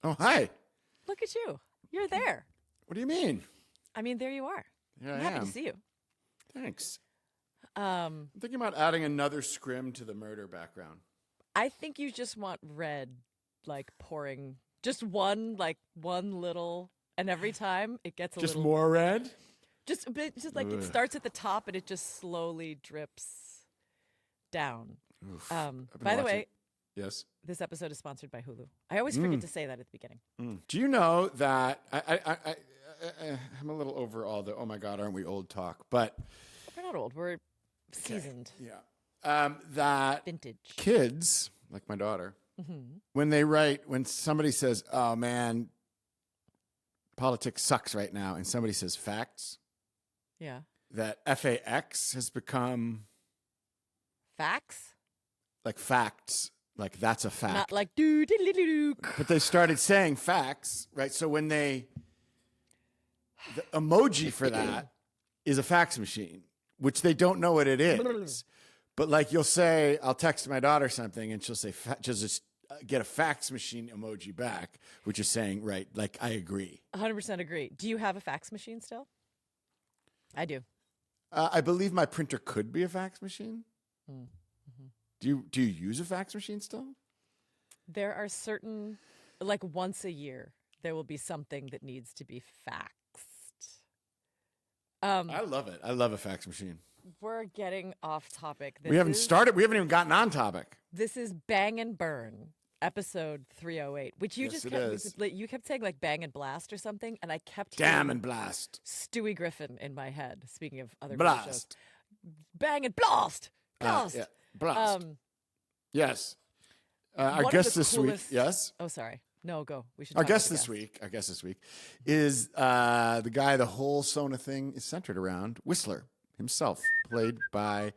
Oh, hi. Look at you. You're there. What do you mean? I mean, there you are. Here I'm I happy am. to see you. Thanks. I'm thinking about adding another scrim to the murder background. I think you just want red, like pouring, just one little, and every time it gets a Just little more red? just like it starts at the top and it just slowly drips down. Oof. I've been By the watching- way, Yes. this episode is sponsored by Hulu. I always forget to say that at the beginning. Do you know that I'm a little over all the, oh my God, aren't we old talk? But We're not old. We're seasoned. yeah. That Vintage. kids, like my daughter, when somebody says, oh man, politics sucks right now, and somebody says facts, Yeah. that FAX has become Facts? like facts, like that's a fact. Not like do diddly doo. But they started saying facts, right? So when the emoji for that is a fax machine, which they don't know what it is. But like you'll say, I'll text my daughter something, and she'll say, she'll just get a fax machine emoji back, which is saying, right, like I agree. 100% agree. Do you have a fax machine still? I do. I believe my printer could be a fax machine. Do you use a fax machine still? There are certain, like once a year, there will be something that needs to be faxed. I love it. I love a fax machine. We're getting off topic. We haven't started. We haven't even gotten on topic. This is Bang and Burn, episode 308, which you Yes, just it kept, is. you kept saying like Bang and Blast or something, and I kept Damn hearing and blast. Stewie Griffin in my head. Speaking of other great shows. Blast. Bang and Blast. Blast. Yeah. Blast. Yes. Our one of guest the this week, coolest- yes? Oh, sorry. No, go. We should. Our talk about guest the this week, is the guy the whole Sona thing is centered around, Whistler himself, played by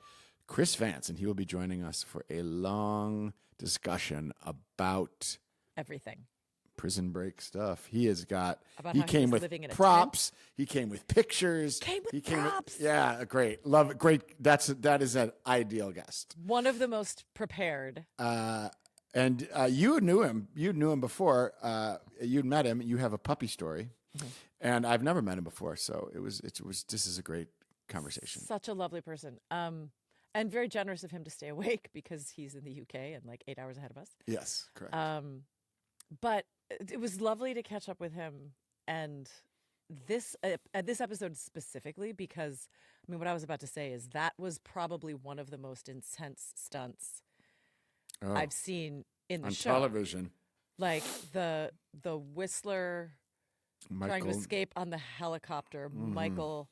Chris Vance, and he will be joining us for a long discussion about Everything. prison break stuff. He has got. About he how he came was with living in a props. He came with pictures. Came with he props. Yeah, great. Love it. Great. That is an ideal guest. One of the most prepared. And you knew him. You knew him before. You'd met him. You have a puppy story, and I've never met him before. So it was. This is a great conversation. Such a lovely person. And very generous of him to stay awake because he's in the UK and like 8 hours ahead of us. Yes, correct. But it was lovely to catch up with him, and this episode specifically because I mean what I was about to say is that was probably one of the most intense stunts I've seen in the on show. television. Like the Whistler trying to Michael, escape on the helicopter, Michael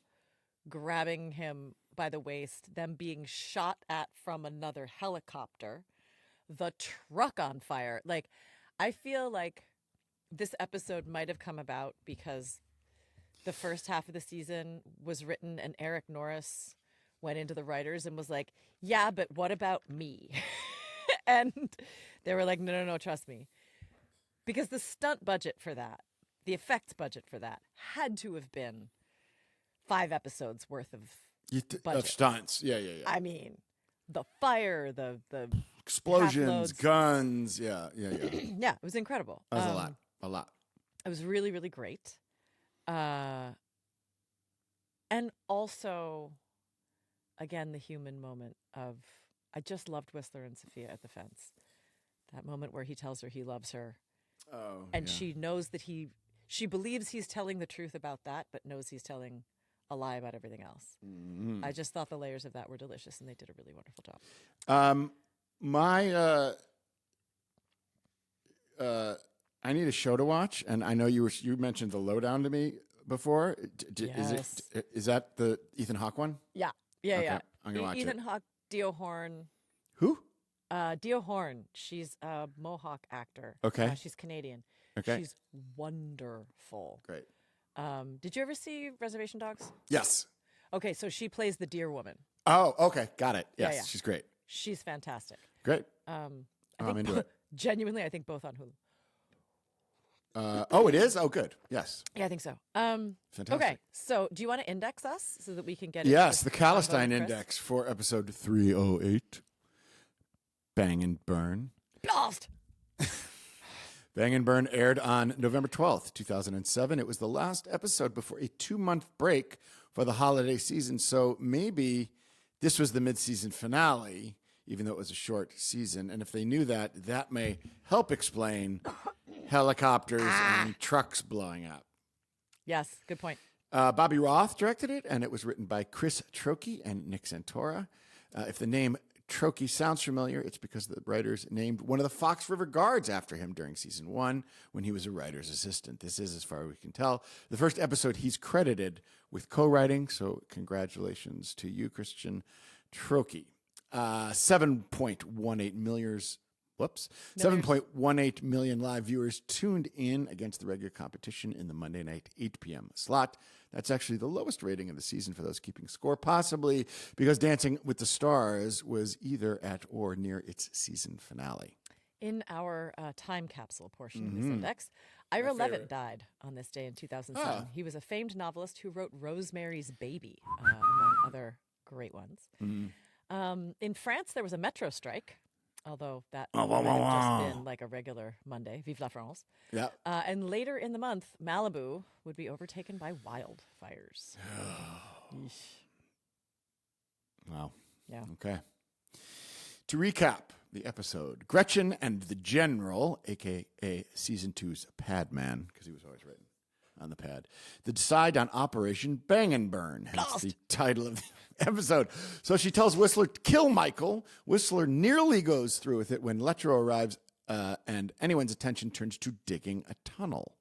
grabbing him by the waist, them being shot at from another helicopter, the truck on fire. Like, I feel like this episode might have come about because the first half of the season was written and Eric Norris went into the writers and was like, yeah, but what about me? And they were like, no, trust me. Because the stunt budget for that, the effects budget for that, had to have been 5 episodes worth of budget. of stunts. Yeah. I mean, the fire, the Explosions, half-loads. guns. Yeah. Yeah, it was incredible. That was a lot. It was really, really great. And also, again, the human moment of, I just loved Whistler and Sophia at the fence. That moment where he tells her he loves her. Oh, And yeah. she knows that she believes he's telling the truth about that, but knows he's telling a lie about everything else. I just thought the layers of that were delicious, and they did a really wonderful job. I need a show to watch, and I know you mentioned The Lowdown to me before. Yes. Is that the Ethan Hawke one? Yeah. Okay, I'm gonna watch Ethan it. Hawke, Dio Horn. Who? Dio Horn. She's a Mohawk actor. Okay. She's Canadian. Okay. She's wonderful. Great. Did you ever see Reservation Dogs? Yes. Okay, so she plays the deer woman. Oh, okay. Got it. Yes, Yeah. she's great. She's fantastic. Great. I'm into it. Genuinely, I think both on Hulu. Oh, it is? Oh, good. Yes. Yeah, I think so. Fantastic. Okay, so do you want to index us so that we can get Yes, into the Callistine Chris? Index for episode 308. Bang and burn. Blast! Bang and Burn aired on November 12th, 2007. It was the last episode before a 2-month break for the holiday season. So maybe this was the mid-season finale, even though it was a short season. And if they knew that, that may help explain helicopters and trucks blowing up. Yes, good point. Bobby Roth directed it, and it was written by Chris Trokey and Nick Santora. If the name Trokey sounds familiar, it's because the writers named one of the Fox River Guards after him during season 1 when he was a writer's assistant. This is, as far as we can tell, the first episode he's credited with co-writing, so congratulations to you, Christian Trokey. 7.18 million live viewers tuned in against the regular competition in the Monday night 8 p.m. slot. That's actually the lowest rating of the season for those keeping score, possibly because Dancing with the Stars was either at or near its season finale. In our time capsule portion of this index, Ira Levitt died on this day in 2007. Oh. He was a famed novelist who wrote Rosemary's Baby, among other great ones. In France, there was a metro strike, although that might have just been like a regular Monday. Vive la France. Yeah. And later in the month, Malibu would be overtaken by wildfires. Wow. Yeah. Okay. To recap the episode, Gretchen and the General, a.k.a. Season 2's Pad Man, because he was always written on the pad, they decide on Operation Bang and Burn, hence the title of the episode. So she tells Whistler to kill Michael. Whistler nearly goes through with it when Letro arrives and anyone's attention turns to digging a tunnel.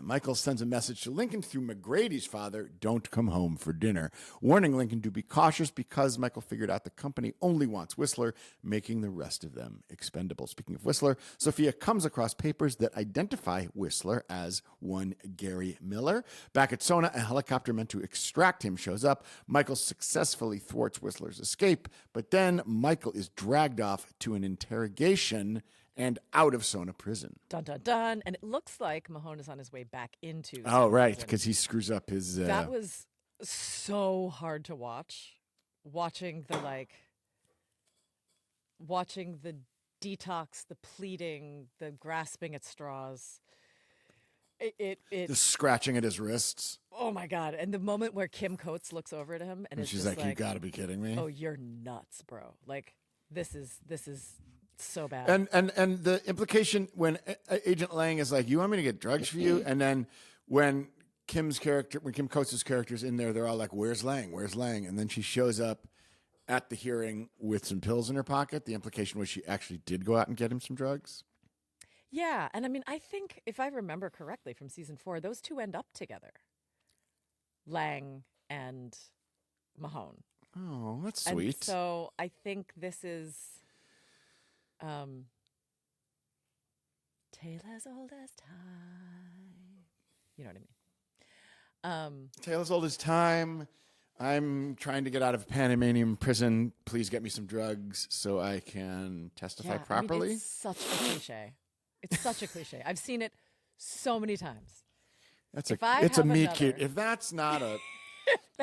Michael sends a message to Lincoln through McGrady's father, don't come home for dinner, warning Lincoln to be cautious because Michael figured out the company only wants Whistler, making the rest of them expendable. Speaking of Whistler, Sophia comes across papers that identify Whistler as one Gary Miller. Back at Sona, a helicopter meant to extract him shows up. Michael successfully thwarts Whistler's escape, but then Michael is dragged off to an interrogation and out of Sona prison. Dun, dun, dun. And it looks like Mahone is on his way back into Oh, Sona right, prison. because he screws up his... That was so hard to watch. Watching the detox, the pleading, the grasping at straws. It the scratching at his wrists. Oh my God. And the moment where Kim Coates looks over at him and it's she's just like, you gotta be kidding me. Oh, you're nuts, bro. Like, this is so bad. And the implication when Agent Lang is like, you want me to get drugs for you? And then when Kim Coates' character's in there, they're all like, where's Lang? Where's Lang? And then she shows up at the hearing with some pills in her pocket. The implication was she actually did go out and get him some drugs. Yeah. And I mean, I think if I remember correctly from season 4, those two end up together. Lang and Mahone. Oh, that's sweet. And so I think this is tale as old as time. You know what I mean? Tale as old as time. I'm trying to get out of Panamanian prison. Please get me some drugs so I can testify properly. I mean, it's such a cliche. It's such a cliche. I've seen it so many times. It's a meet cute. If that's not a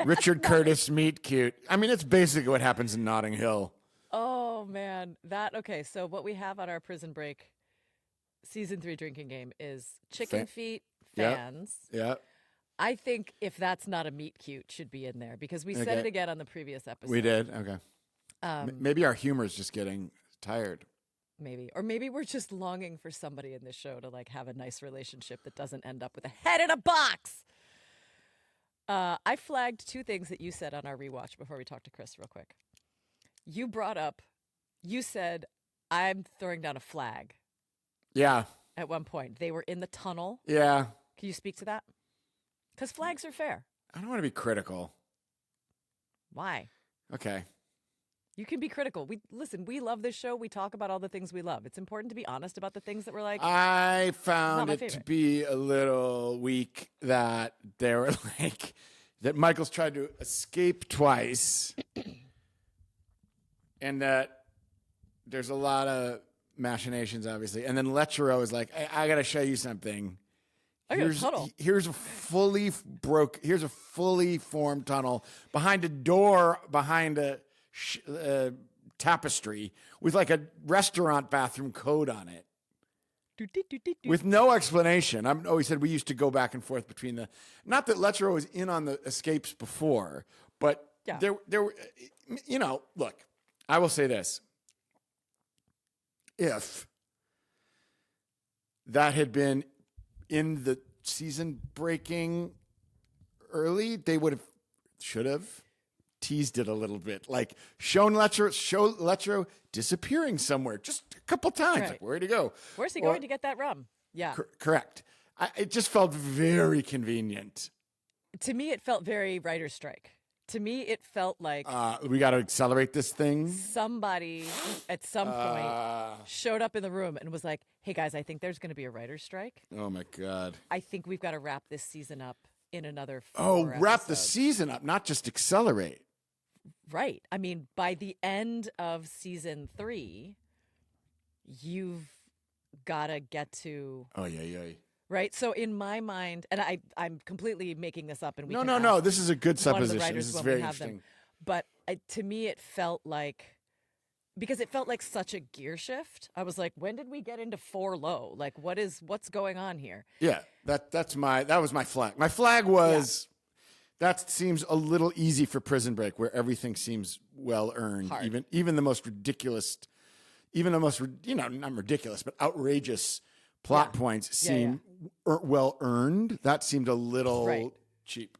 Richard Curtis meet cute, I mean, it's basically what happens in Notting Hill. Oh man, okay. So what we have on our Prison Break season 3 drinking game is chicken feet fans. Yeah. I think if that's not a meet cute, should be in there because we said it again on the previous episode. We did. Okay. Maybe our humor is just getting tired. Maybe, or maybe we're just longing for somebody in this show to like have a nice relationship that doesn't end up with a head in a box. I flagged 2 things that you said on our rewatch before we talked to Chris real quick. You said, I'm throwing down a flag. Yeah. At one point. They were in the tunnel. Yeah. Can you speak to that? Because flags are fair. I don't want to be critical. Why? Okay. You can be critical. We love this show. We talk about all the things we love. It's important to be honest about the things that we're like. I found it to be a little weak that they were like, that Michael's tried to escape twice. And that there's a lot of machinations, obviously. And then Letro is like, I got to show you something. Here's a fully formed tunnel behind a door, behind a tapestry with like a restaurant bathroom code on it. with no explanation. He said we used to go back and forth between the. Not that Letro was in on the escapes before, but there. Look, I will say this: if that had been in the season breaking early, they should have teased it a little bit, like show Letro disappearing somewhere just a couple times. Right. Like, where'd he go? Where's he going to get that rum? Yeah. Correct. It just felt very convenient. To me, it felt very writer's strike. To me, it felt like we got to accelerate this thing. Somebody at some point showed up in the room and was like, hey, guys, I think there's going to be a writer's strike. Oh, my God. I think we've got to wrap this season up in another 4 wrap episodes. the season up, not just accelerate. Right. I mean, by the end of season 3, you've got to get to... Oh, yeah. Right? So in my mind, and I'm completely making this up. And we No. This is a good one of the supposition. writers This is when very we have interesting. them. But to me, it felt like... Because it felt like such a gear shift. I was like, when did we get into 4 low? Like, what's going on here? Yeah, that was my flag. My flag was that seems a little easy for Prison Break, where everything seems well earned. Hard. Even the most ridiculous, not ridiculous, but outrageous plot points seem well earned. That seemed a little cheap.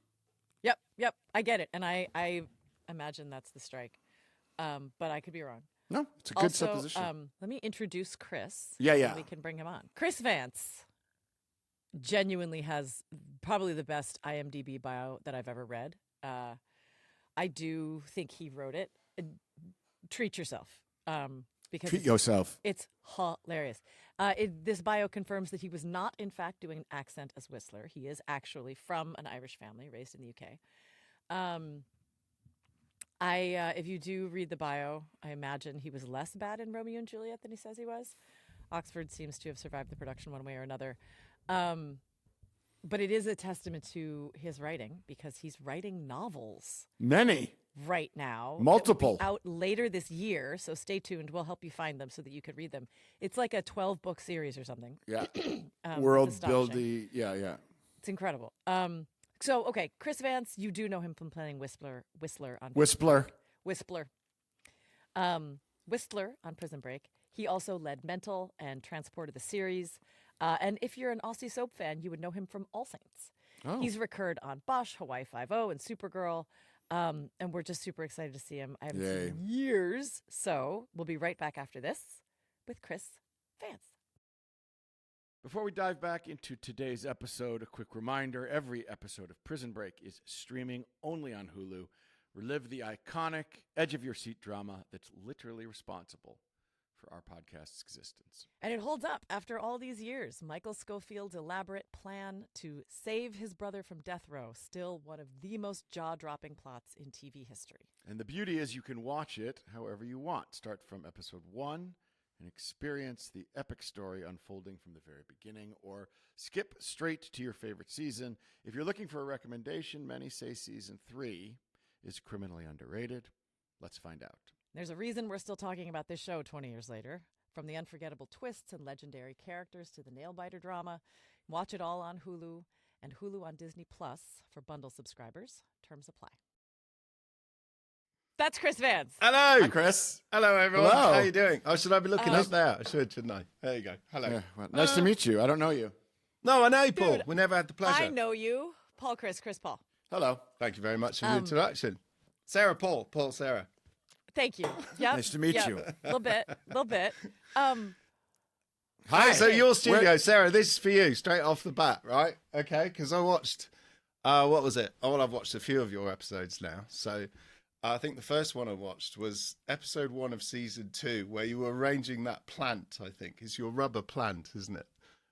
Yep. I get it, and I imagine that's the strike, but I could be wrong. No, it's a good supposition. Let me introduce Chris. Yeah. And we can bring him on. Chris Vance genuinely has probably the best IMDb bio that I've ever read. I do think he wrote it. Treat yourself. Because Treat yourself. It's hilarious. This bio confirms that he was not, in fact, doing an accent as Whistler. He is actually from an Irish family raised in the UK. If you do read the bio, I imagine he was less bad in Romeo and Juliet than he says he was. Oxford seems to have survived the production one way or another. But it is a testament to his writing, because he's writing novels. Many. Right now. Multiple. Out later this year, so stay tuned. We'll help you find them so that you could read them. It's like a 12-book series or something. Yeah. It's World astonishing. building. Yeah. It's incredible. Okay, Chris Vance, you do know him from playing Whistler on Whistler. Whistler on Prison Break. He also led Mental and transported the series. And if you're an Aussie soap fan, you would know him from All Saints. Oh. He's recurred on Bosch, Hawaii Five-0, and Supergirl. And we're just super excited to see him. I haven't seen him in years. So we'll be right back after this with Chris Vance. Before we dive back into today's episode, a quick reminder: every episode of Prison Break is streaming only on Hulu. Relive the iconic edge-of-your-seat drama that's literally responsible for our podcast's existence. And it holds up after all these years. Michael Scofield's elaborate plan to save his brother from death row, still one of the most jaw-dropping plots in TV history. And the beauty is you can watch it however you want. Start from episode 1 and experience the epic story unfolding from the very beginning, or skip straight to your favorite season. If you're looking for a recommendation, many say season 3 is criminally underrated. Let's find out. There's a reason we're still talking about this show 20 years later. From the unforgettable twists and legendary characters to the nail-biter drama. Watch it all on Hulu, and Hulu on Disney Plus for bundle subscribers. Terms apply. That's Chris Vance. Hello. Hi, Chris. Hello, everyone. Hello. How are you doing? Oh, should I be looking up there? I shouldn't I? There you go. Hello. Yeah, well, nice to meet you. I don't know you. No, I know you, Paul. Dude, We never had the pleasure. I know you. Paul, Chris Paul. Hello. Thank you very much for the introduction. Sarah, Paul, Sarah. Thank you. Yep. Nice to meet you. A little bit. Hi. So your studio, Sarah, this is for you, straight off the bat, right? Okay, because I watched, what was it? Oh, well, I've watched a few of your episodes now. So I think the first one I watched was episode 1 of season 2, where you were arranging that plant, I think. It's your rubber plant, isn't it?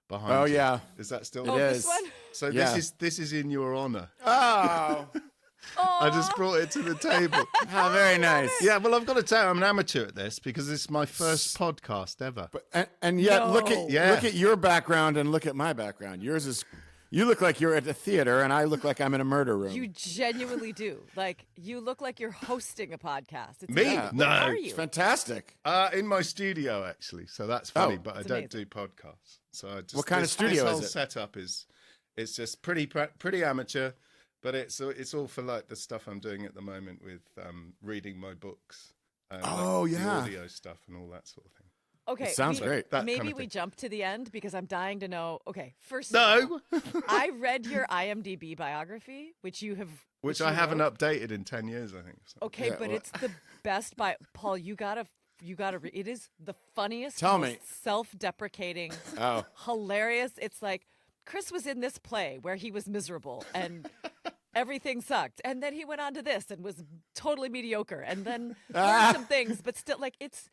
Behind you. Yeah. Is that still It This is. one? So Yeah. this is in your honor. Oh, I just brought it to the table. how very nice. Yeah, well, I've got to tell you, I'm an amateur at this because it's my first podcast ever. And yet, No. look at Yeah. look at your background and look at my background. Yours You look like you're at a theater, and I look like I'm in a murder room. You genuinely do. Like, you look like you're hosting a podcast. It's Me? amazing. No. Where are It's you? fantastic. In my studio, actually. So that's funny, but I That's don't amazing. do podcasts. So I just, What kind of this studio whole is it? setup it's just pretty amateur, but it's all for like the stuff I'm doing at the moment with reading my books. And Oh, the yeah. audio stuff and all that sort of thing. Okay. It sounds great. That Maybe kind of we thing. jump to the end because I'm dying to know. Okay, first of all, No, I read your IMDb biography, which you have, which you I haven't wrote. updated in 10 years, I think. So. Okay, Yeah, but well- it's the best Paul, you gotta read. It is the funniest, Tell most me. self-deprecating, Oh. hilarious. It's like Chris was in this play where he was miserable and everything sucked, and then he went on to this and was totally mediocre, and then learned some things, but still, like it's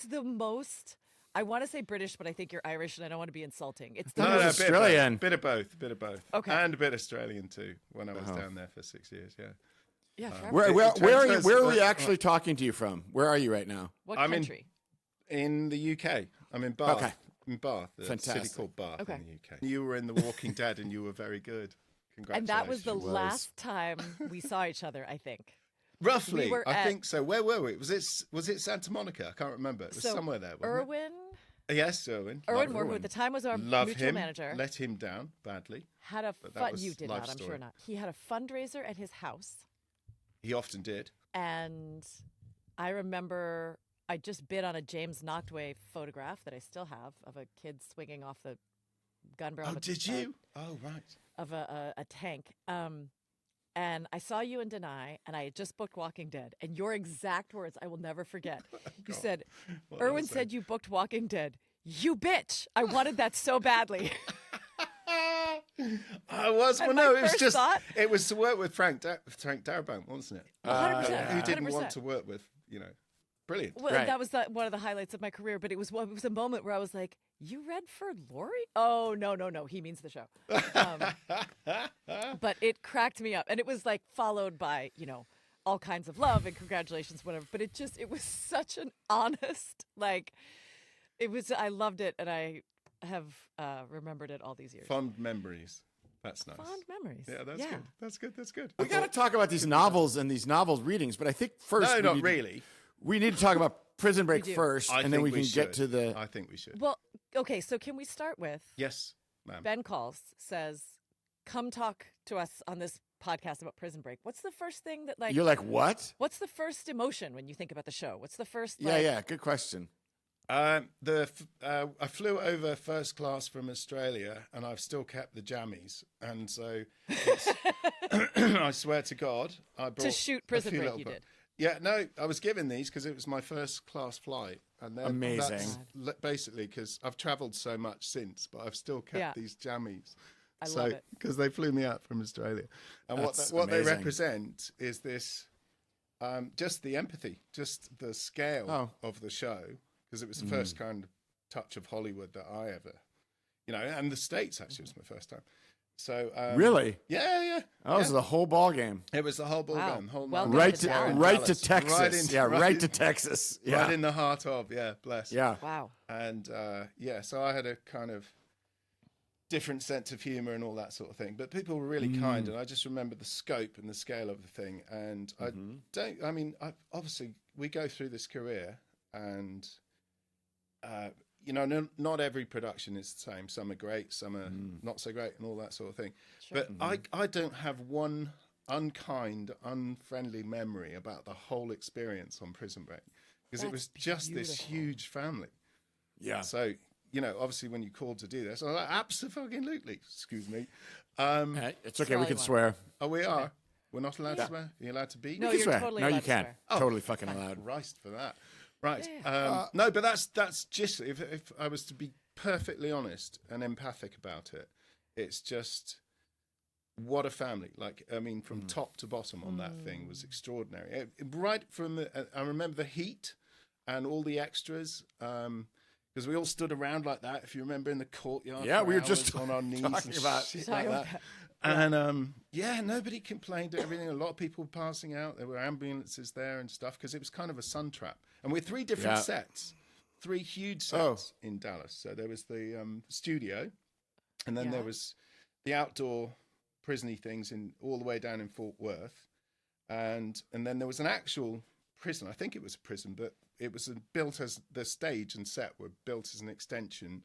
the most. I want to say British, but I think you're Irish, and I don't want to be insulting. It's the No, most no, Australian. Bit of both. Okay. And a bit Australian too. When I was down there for 6 years, yeah. yeah. forever. Where are you? transfers- Where are we actually talking to you from? Where are you right now? What I'm in- country? In the UK, I'm in Bath. Okay. In Bath, a city Fantastic. called Bath Okay. in the UK. You were in The Walking Dead, and you were very good. And Congratulations. that was the Was. last time we saw each other, I think. roughly. we were I at- think so. Where were we? Was it Santa Monica? I can't remember. It was So, somewhere there. Wasn't Erwin it? Yes, Erwin. Erwin Love Moore, who at the time was our Love mutual him. manager, Let him down badly. had a but that fun. was You did life not, I'm story. sure not. He had a fundraiser at his house, He often did. and I remember I just bid on a James Noctway photograph that I still have of a kid swinging off the gun barrel. Oh, of a- did you? Oh, right. Of a tank. And I saw you in Deny, and I had just booked Walking Dead. And your exact words, I will never forget. You said, What did I Erwin say? said you booked Walking Dead. You bitch! I wanted that so badly. I was. And Well, my no, it was first just. thought- It was to work with Frank Darabont, wasn't it? 100%, Who didn't 100%. want to work with? Brilliant. Well, Right. that was one of the highlights of my career. But it was a moment where I was like, "You read for Lori? Oh no, he means the show." But it cracked me up, and it was like followed by all kinds of love and congratulations, whatever. But it was such an honest it was. I loved it, and I have remembered it all these years. Fond memories. That's nice. Fond memories. Yeah, that's good. That's good. That's good. We got to talk about these novels and these novel readings, but I think first No, we not need- really. We need to talk about Prison Break do. first, I and then think we can get to the. I think we should. Well, okay. So can we start with Yes, ma'am. Ben calls, says, "Come talk to us on this podcast about Prison Break." What's the first thing that You're like, what? What's the first emotion when you think about the show? What's the first? Yeah, good question. I flew over first class from Australia, and I've still kept the jammies, and so it's, I swear to God, I brought To shoot a Prison few Break, little you bit- did. Yeah, no, I was given these because it was my first class flight, and then Amazing. that's basically because I've travelled so much since, but I've still kept Yeah. these jammies. I love it. Because they flew me out from Australia, and That's what they amazing. represent is this, just the empathy, just the scale of the show, because it was the first kind of touch of Hollywood that I ever, and the States actually was my first time. So Really? yeah. Oh, this is the whole ball game. It was the whole ball Wow. game, whole Welcome nine Right yards to there in right to Dallas. Texas. Right in- yeah, right in- to Texas. Yeah, right in the heart of bless. yeah. Wow. And so I had a kind of different sense of humor and all that sort of thing. But people were really kind, and I just remember the scope and the scale of the thing. And obviously we go through this career, and not every production is the same. Some are great, some are not so great, and all that sort of thing. Sure. But I don't have one unkind, unfriendly memory about the whole experience on Prison Break, because it was That's just this beautiful. huge family. Yeah. So, obviously when you called to do this, I was like, absolutely, excuse me. Hey, it's okay. all We you can want. swer. Oh, we are? We're not allowed to swear? Are you allowed to beat? No, You can you're swear. totally no, allowed you to can't. swear. Totally fucking allowed. Christ for that. Right. Yeah. No, but that's just, if I was to be perfectly honest and empathic about it, it's just, what a family. From top to bottom on that thing was extraordinary. Right from I remember the heat and all the extras, because we all stood around like that, if you remember, in the courtyard. Yeah, for we were just hours on our knees talking and about- shit Sorry like about that. And nobody complained at everything. A lot of people passing out. There were ambulances there and stuff, because it was kind of a sun trap. And we're 3 different Yeah. sets, 3 huge sets in Dallas. So there was the studio, and then there was the outdoor prisony things in all the way down in Fort Worth, and then there was an actual prison. I think it was a prison, but it was built as the stage and set were built as an extension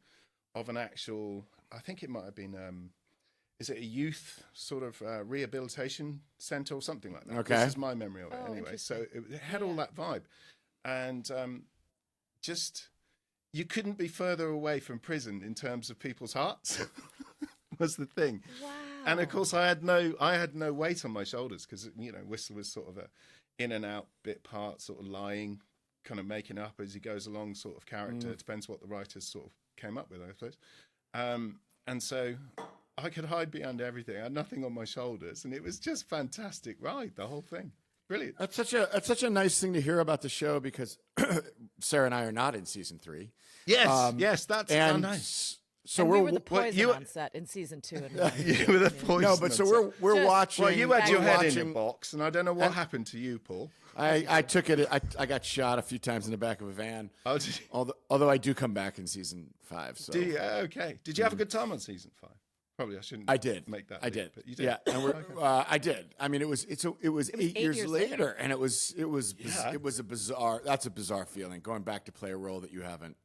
of an actual. I think it might have been. Is it a youth sort of rehabilitation center or something like that? Okay. This is my memory of it anyway. Interesting. So it had all that vibe, and just you couldn't be further away from prison in terms of people's hearts. Was the thing. Wow. And of course, I had no weight on my shoulders because Whistler was sort of a in and out bit part, sort of lying, kind of making up as he goes along, sort of character. It depends what the writers sort of came up with, I suppose. And so I could hide behind everything. I had nothing on my shoulders, and it was just fantastic ride. The whole thing, brilliant. That's such a nice thing to hear about the show because Sarah and I are not in season 3. Yes, yes, that's and nice. so And we were the well, poison you- on set in season 2 and 1. You were the poison. no, but so we're Just- watching. Well, you had your we're head in a watching- box, and I don't know what happened to you, Paul. I took it. I got shot a few times in the back of a van. Oh, did you? Although I do come back in season 5. So Do you? Okay. Did you have a good time on season 5? Probably I shouldn't. I did make that. I leap, did. but you did. Yeah, and I did. I mean, it was 8 years later, and it was Yeah. it was a bizarre. That's a bizarre feeling going back to play a role that you haven't.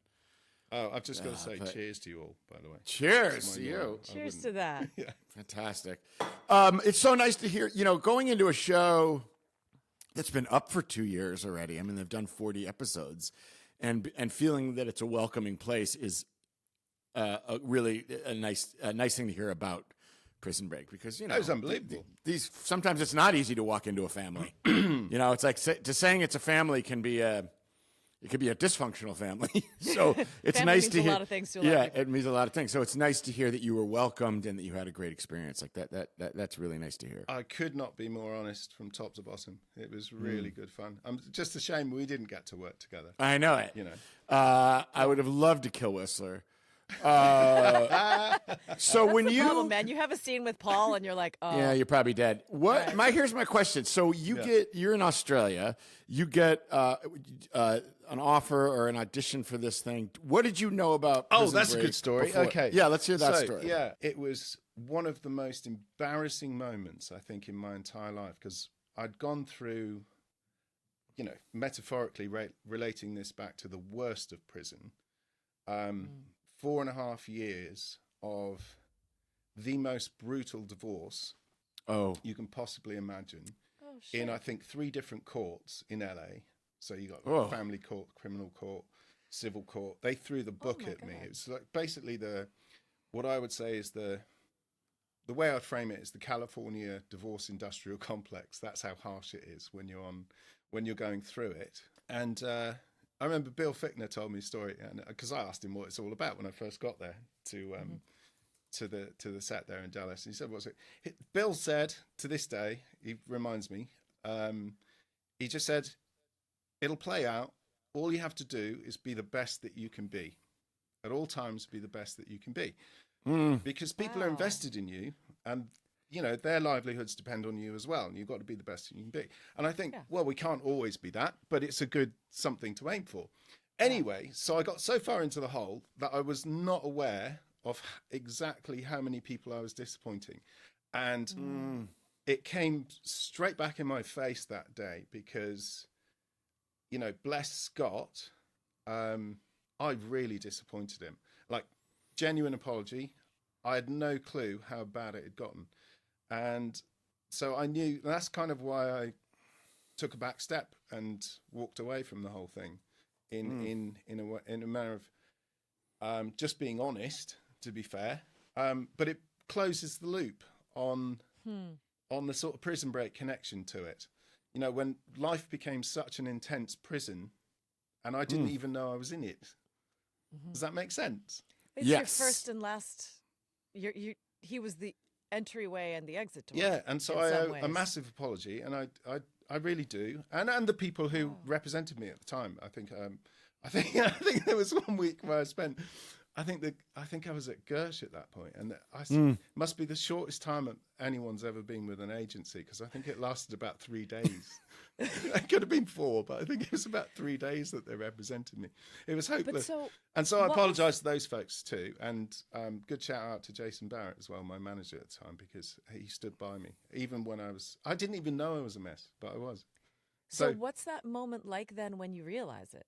Oh, I've just got to say but- cheers to you all, by the way. Cheers That's to my you. moral. I Cheers wouldn't- to that. Yeah. Fantastic. It's so nice to hear. Going into a show that's been up for 2 years already. I mean, they've done 40 episodes, and feeling that it's a welcoming place is really a nice thing to hear about Prison Break because That was unbelievable. These sometimes it's not easy to walk into a family. It's like saying it's a family can be it could be a dysfunctional family. So it's Family nice means to a hear. lot of things to a lot of Yeah, people. it means a lot of things. So it's nice to hear that you were welcomed and that you had a great experience. Like that's really nice to hear. I could not be more honest from top to bottom. It was Hmm. really good fun. Just a shame we didn't get to work together. I know it. I would have loved to kill Whistler. So when you Problem, man. You have a scene with Paul, and you're like, oh. Yeah, you're probably dead. What? Right. Here's my question. So you're in Australia. You get an offer or an audition for this thing. What did you know about? Oh, Prison that's a Break good story. before? Okay. Yeah, let's hear that So, story. Yeah, it was one of the most embarrassing moments, I think, in my entire life because I'd gone through, metaphorically relating this back to the worst of prison. 4.5 years of the most brutal divorce Oh, you can possibly imagine Oh, shit. in, I think, 3 different courts in LA. So you got Oh. family court, criminal court, civil court. They threw the book my at me. God. It's like basically what I would say is the way I'd frame it is the California divorce industrial complex. That's how harsh it is when you're going through it. And I remember Bill Fichtner told me a story, and because I asked him what it's all about when I first got there to the set there in Dallas. And he said, "What's it?" Bill said to this day, he reminds me, he just said, "It'll play out. All you have to do is be the best that you can be. At all times, be the best that you can be." Because people are Wow. invested in you, and their livelihoods depend on you as well, and you've got to be the best that you can be. And I think, well, we can't always be that, but it's a good something to aim for. Anyway, so I got so far into the hole that I was not aware of exactly how many people I was disappointing, and it came straight back in my face that day because, bless Scott, I really disappointed him. Like, genuine apology. I had no clue how bad it had gotten. And so I knew that's kind of why I took a back step and walked away from the whole thing in a manner of just being honest, to be fair. But it closes the loop on the sort of Prison Break connection to it. When life became such an intense prison and I didn't even know I was in it. Does that make sense? It's Yes. your first and last. He was the entryway and the exit door. Yeah, and so in I some owe a ways. massive apology, and I really do, and the people who represented me at the time. I think there was one week where I spent I think I was at Gersh at that point, and must be the shortest time anyone's ever been with an agency, because I think it lasted about 3 days. It could have been 4, but I think it was about 3 days that they represented me. It was hopeless. And so I apologise to those folks too, and good shout out to Jason Barrett as well, my manager at the time, because he stood by me even when I didn't even know I was a mess, but I was. So what's that moment like then when you realize it?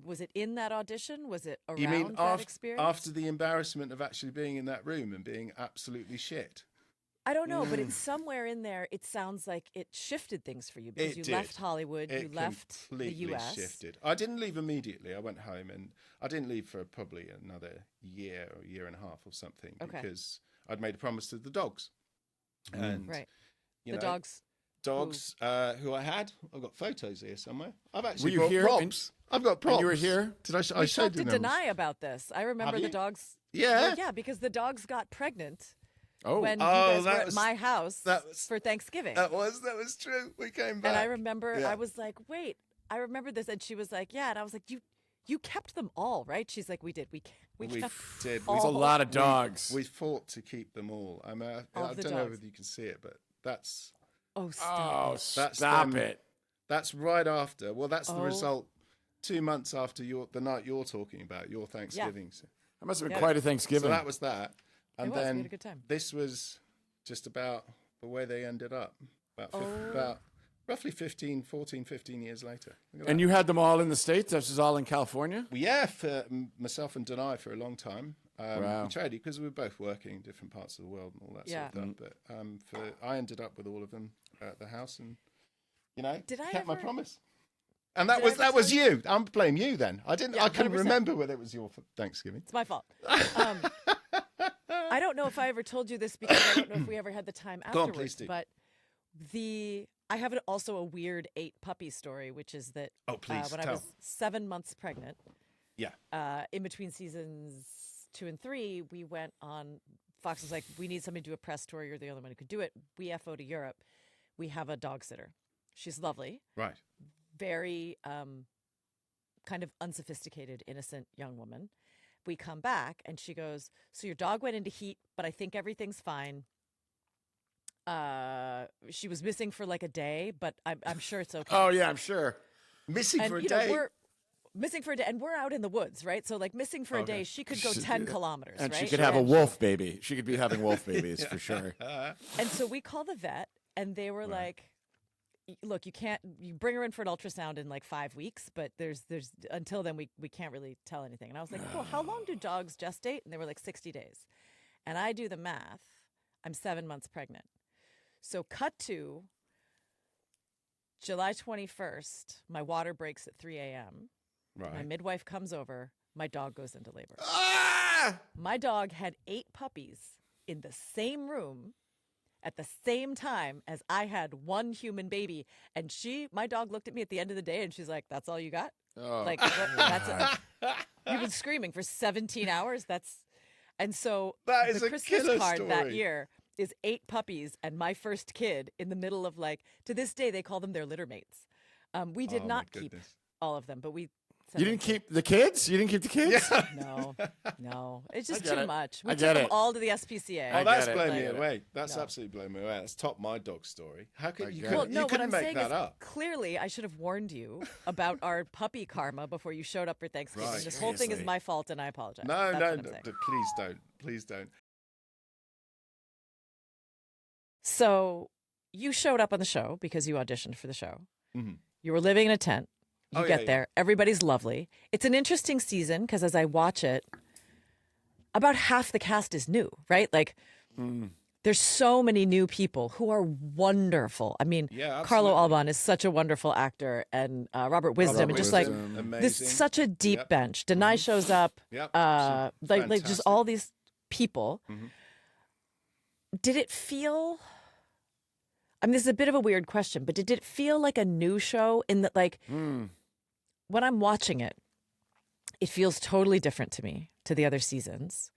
Was it in that audition? Was it around You mean that experience? after the embarrassment of actually being in that room and being absolutely shit? I don't know, but it's somewhere in there. It sounds like it shifted things for you because you left Hollywood, you left the US. Shifted. I didn't leave immediately. I went home, and I didn't leave for probably another year or year and a half or something, because I'd made a promise to the dogs. And you know, dogs who I had. I've got photos here somewhere. I've actually brought props. I've got props. And you were here? Did I showed you them? deny about this. I remember the dogs. Yeah. Well, yeah, because the dogs got pregnant. Oh, when you guys were at my house for Thanksgiving. That was true. We came back. And I remember I was like, wait, I remember this. And she was like, yeah. And I was like, you kept them all, right? She's like, we did. We kept did. It was a lot of dogs. We fought to keep them all. I don't know whether you can see it, but that's... Oh, stop it. Stop it. That's right after. Well, that's the result 2 months after the night you're talking about, your Thanksgiving. Yeah. That must have been quite a Thanksgiving. So that was that. And we then had a good time. This was just about the way they ended up. About roughly 15 years later. And you had them all in the States? This was all in California? Well, yeah, for myself and Denai for a long time. Wow. We traded because we were both working in different parts of the world and all that sort of stuff. But I ended up with all of them at the house, and kept my promise. And that was you. I'm blaming you then. I didn't. I couldn't 100%. remember whether it was your Thanksgiving. It's my fault. I don't know if I ever told you this, because I don't know if we ever had the time afterwards. Go on, please do. But I have also a weird 8 puppy story, which is that when I was 7 months pregnant, in between seasons 2 and 3, we went on. Fox was like, we need somebody to do a press tour. You're the only one who could do it. We FO to Europe. We have a dog sitter. She's lovely. Right. Very kind of unsophisticated, innocent young woman. We come back and she goes, so your dog went into heat, but I think everything's fine. She was missing for like a day, but I'm sure it's okay. Oh, yeah, I'm sure. Missing for a day? We're missing for a day, and we're out in the woods, right? So like missing for a day, she could go 10 kilometers, and right? she could have a wolf baby. She could be having wolf babies for sure. And so we call the vet, and they were like, look, you bring her in for an ultrasound in like 5 weeks, but there's until then we can't really tell anything. And I was like, well, how long do dogs gestate? And they were like 60 days. And I do the math. I'm 7 months pregnant. So cut to July 21st, my water breaks at 3 a.m. Right. My midwife comes over. My dog goes into labor. Ah! My dog had 8 puppies in the same room at the same time as I had 1 human baby. And my dog looked at me at the end of the day and she's like, that's all you got? Oh. Like, that's it. You've been screaming for 17 hours? And so that is the a Christmas killer card story. that year is 8 puppies and my first kid in the middle of to this day, they call them their litter mates. We did not keep all of them, but we... You didn't keep the kids? You didn't keep the kids? Yeah. No. It's just too much. We I took get them it. all to the SPCA. Oh, that's it. blown me away. That's absolutely blown me away. That's topped my dog story. How could you? Well, You no, what couldn't I'm make saying that is up. clearly I should have warned you about our puppy karma before you showed up for Thanksgiving. Right. This whole thing is Seriously. my fault and I apologize. No, That's what I'm saying. please don't. Please don't. So you showed up on the show because you auditioned for the show. Mm-hmm. You were living in a tent. You Oh, get yeah, there. Everybody's lovely. It's an interesting season because as I watch it, about half the cast is new, right? Like, there's so many new people who are wonderful. I mean, Yeah, Carlo absolutely. Alban is such a wonderful actor, and Robert Wisdom, and just Amazing. this such a deep Yep. bench. Denai shows up, Yep. like just Fantastic. all these people. Mhm. Did it feel? I mean, this is a bit of a weird question, but did it feel like a new show in that, like, when I'm watching it, it feels totally different to me to the other seasons.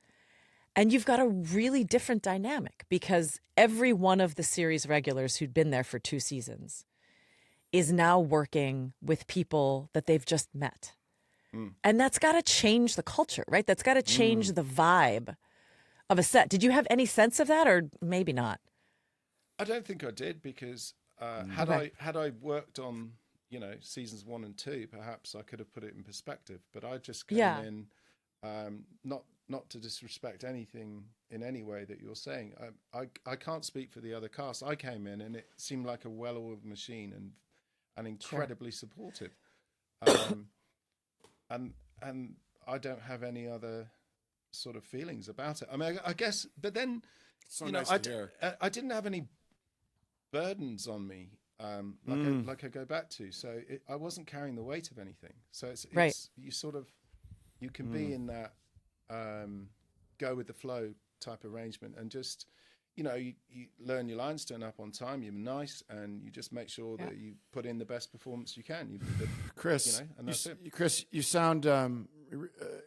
And you've got a really different dynamic because every one of the series regulars who'd been there for 2 seasons is now working with people that they've just met. And that's got to change the culture, right? That's got to change the vibe of a set. Did you have any sense of that, or maybe not? I don't think I did, because Okay. had I worked on, you know, seasons 1 and 2, perhaps I could have put it in perspective. But I just came Yeah. in, not to disrespect anything in any way that you're saying. I can't speak for the other cast. I came in and it seemed like a well-oiled machine and incredibly supportive. And I don't have any other sort of feelings about it. I mean, I guess, but then, So you know, nice to hear. I didn't have any burdens on me, like I go back to. So I wasn't carrying the weight of anything. So Right. it's you sort of, you can be in that go with the flow type arrangement, and just, you know, you learn your lines, turn up on time, you're nice, and you just make sure that you put in the best performance you can. Chris, you know, and that's it. Chris, you sound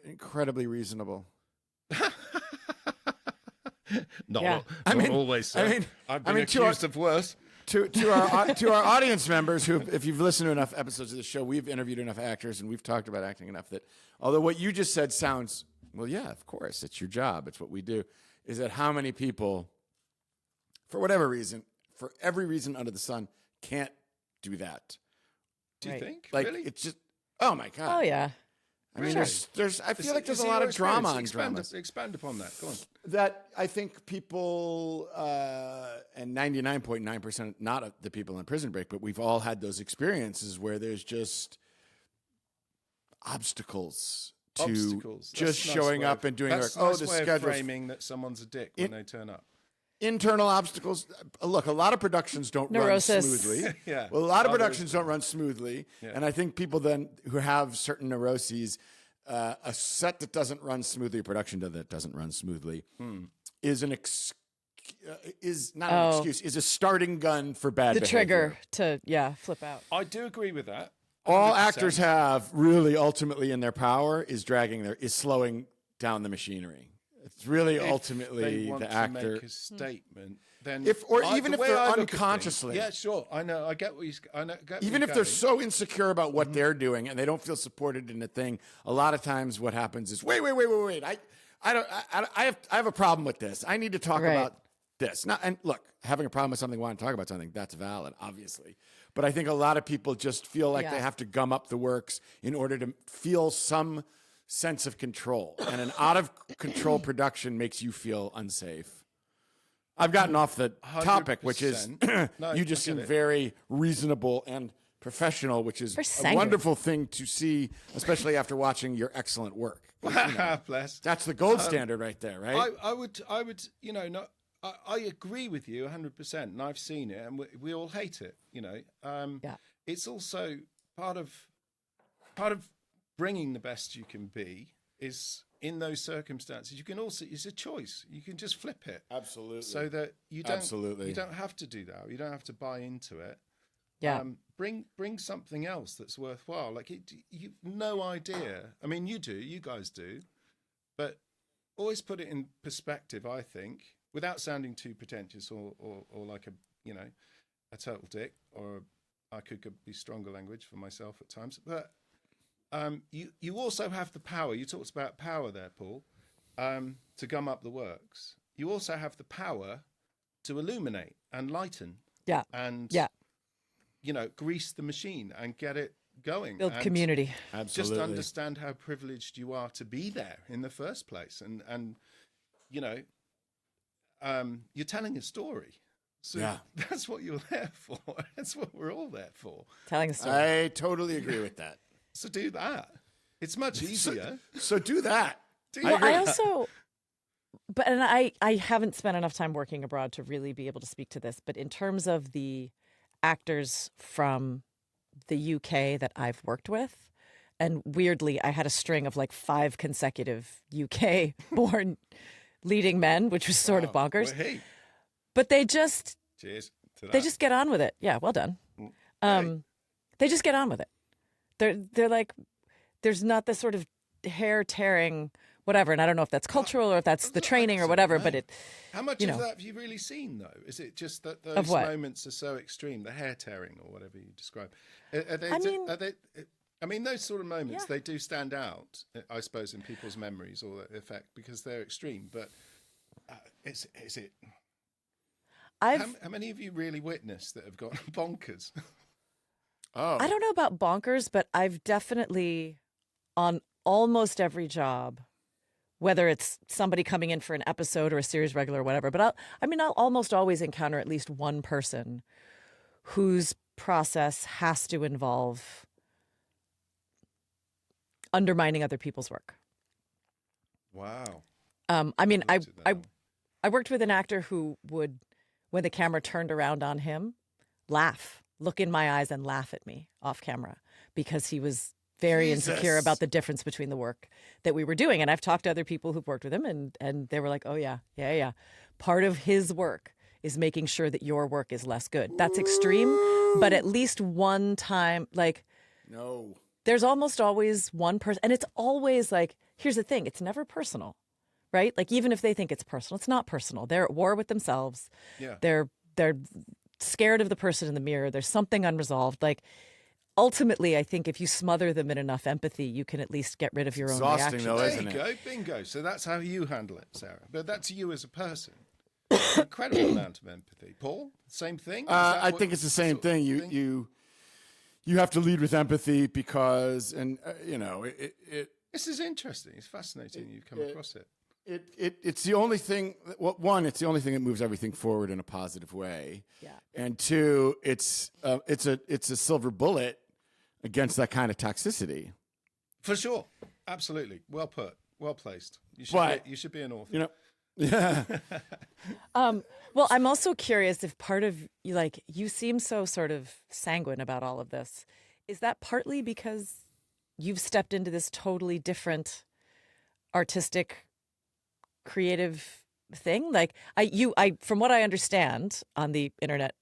incredibly reasonable. Not I mean, always. Sir. I mean, I've been to our- accused of worse. To our audience members, who, if you've listened to enough episodes of the show, we've interviewed enough actors and we've talked about acting enough that, although what you just said sounds, well, yeah, of course, it's your job, it's what we do, is that how many people, for whatever reason, for every reason under the sun, can't do that. Do you Right. think? Like, really? it's just, oh my God. Oh yeah. I mean, Really? I feel like there's a Is it lot your of drama experience? on dramas. Expand upon that. Go on. That I think people, and 99.9%, not the people in Prison Break, but we've all had those experiences where there's just obstacles to Obstacles. just That's a nice showing way up of- and doing that's like, a oh, nice the way of schedule. framing that someone's a dick when they turn up. Internal obstacles. Look, a lot of productions don't Neurosis. run smoothly. Yeah. Well, a lot of Others- productions don't run smoothly. Yeah. And I think people then who have certain neuroses, a set that doesn't run smoothly, a production that doesn't run smoothly, is an is not an excuse, is a starting gun for bad The behavior. trigger to flip out. I do agree with that. All 100%. actors have really ultimately in their power is slowing down the machinery. It's really If ultimately they want the to actor. make a statement, then Even the if way they're I look at unconsciously. things, yeah, sure, I know, I get what you, I know, get Even where if you're they're going. so insecure about what they're doing and they don't feel supported in a thing, a lot of times what happens is, wait. I have a problem with this. I need to talk Right. about this. Now, and look, having a problem with something, wanting to talk about something, that's valid, obviously. But I think a lot of people just feel like they Yeah. have to gum up the works in order to feel some sense of control. And an out of control production makes you feel unsafe. I've gotten off the topic, which is 100%. No, you just I get seem it. very reasonable and professional, which is Very a sanguine. wonderful thing to see, especially after watching your excellent work. Bless. That's the gold standard right there, right? I would, you know, not. I agree with you 100%, and I've seen it, and we all hate it. You know, Yeah. it's also part of bringing the best you can be is in those circumstances. You can also, it's a choice. You can just flip it. Absolutely. So that you don't Absolutely. you don't have to do that. You don't have to buy into it. Yeah. Bring something else that's worthwhile. Like you've no idea. I mean, you do. You guys do. But always put it in perspective. I think, without sounding too pretentious or like a total dick. Or I could be stronger language for myself at times. But you also have the power. You talked about power there, Paul. To gum up the works. You also have the power to illuminate and lighten. Yeah. And Yeah. grease the machine and get it going. Build and community. Absolutely. Just understand how privileged you are to be there in the first place. And you're telling a story. So Yeah. that's what you're there for. That's what we're all there for. Telling a story. I totally agree with that. So do that. It's much easier. So do that. Well, agree. I also, and I haven't spent enough time working abroad to really be able to speak to this, but in terms of the actors from the UK that I've worked with, and weirdly, I had a string of like 5 consecutive UK born leading men, which was sort of bonkers, Well, hey, but they just cheers to that. they just get on with it. Yeah, well done. They just get on with it. They're like, there's not this sort of hair tearing whatever, and I don't know if that's cultural or if that's the training or whatever, but it. How much you of know. that have you really seen, though? Is it just that Of those what? moments are so extreme, the hair tearing or whatever you describe? Are they, I mean- are they, I mean, those sort of moments, Yeah. they do stand out, I suppose, in people's memories or the effect because they're extreme. But is it? How many of you really witnessed that have gone bonkers? Oh, I don't know about bonkers, but I've definitely on almost every job, whether it's somebody coming in for an episode or a series regular or whatever, but I'll almost always encounter at least one person whose process has to involve undermining other people's work. Wow. I mean, Looked at that. I worked with an actor who would, when the camera turned around on him, laugh, look in my eyes and laugh at me off camera because he was very insecure Jesus. about the difference between the work that we were doing. And I've talked to other people who've worked with him and they were like, oh yeah. Part of his work is making sure that your work is less good. That's extreme, but at least one time, like no. there's almost always one person. And it's always like, here's the thing, it's never personal, right? Like even if they think it's personal, it's not personal. They're at war with themselves. Yeah. They're scared of the person in the mirror. There's something unresolved. Like ultimately, I think if you smother them in enough empathy, you can at least get rid of your own Exhausting, reactions. though, There isn't you it? go, bingo. So that's how you handle it, Sarah. But that's you as a person. Incredible amount of empathy. Paul, same thing. Is that I what think it's the same sort of thing. You have to lead with empathy because, and This is interesting. It's fascinating. You've come across it. it's the only thing. Well, one, it's the only thing that moves everything forward in a positive way. Yeah. And two, it's a silver bullet against that kind of toxicity. For sure. Absolutely. Well put. Well placed. You should be an author. You know, yeah. Well, I'm also curious if part of you seem so sort of sanguine about all of this. Is that partly because you've stepped into this totally different artistic, creative thing? Like I from what I understand on the Internet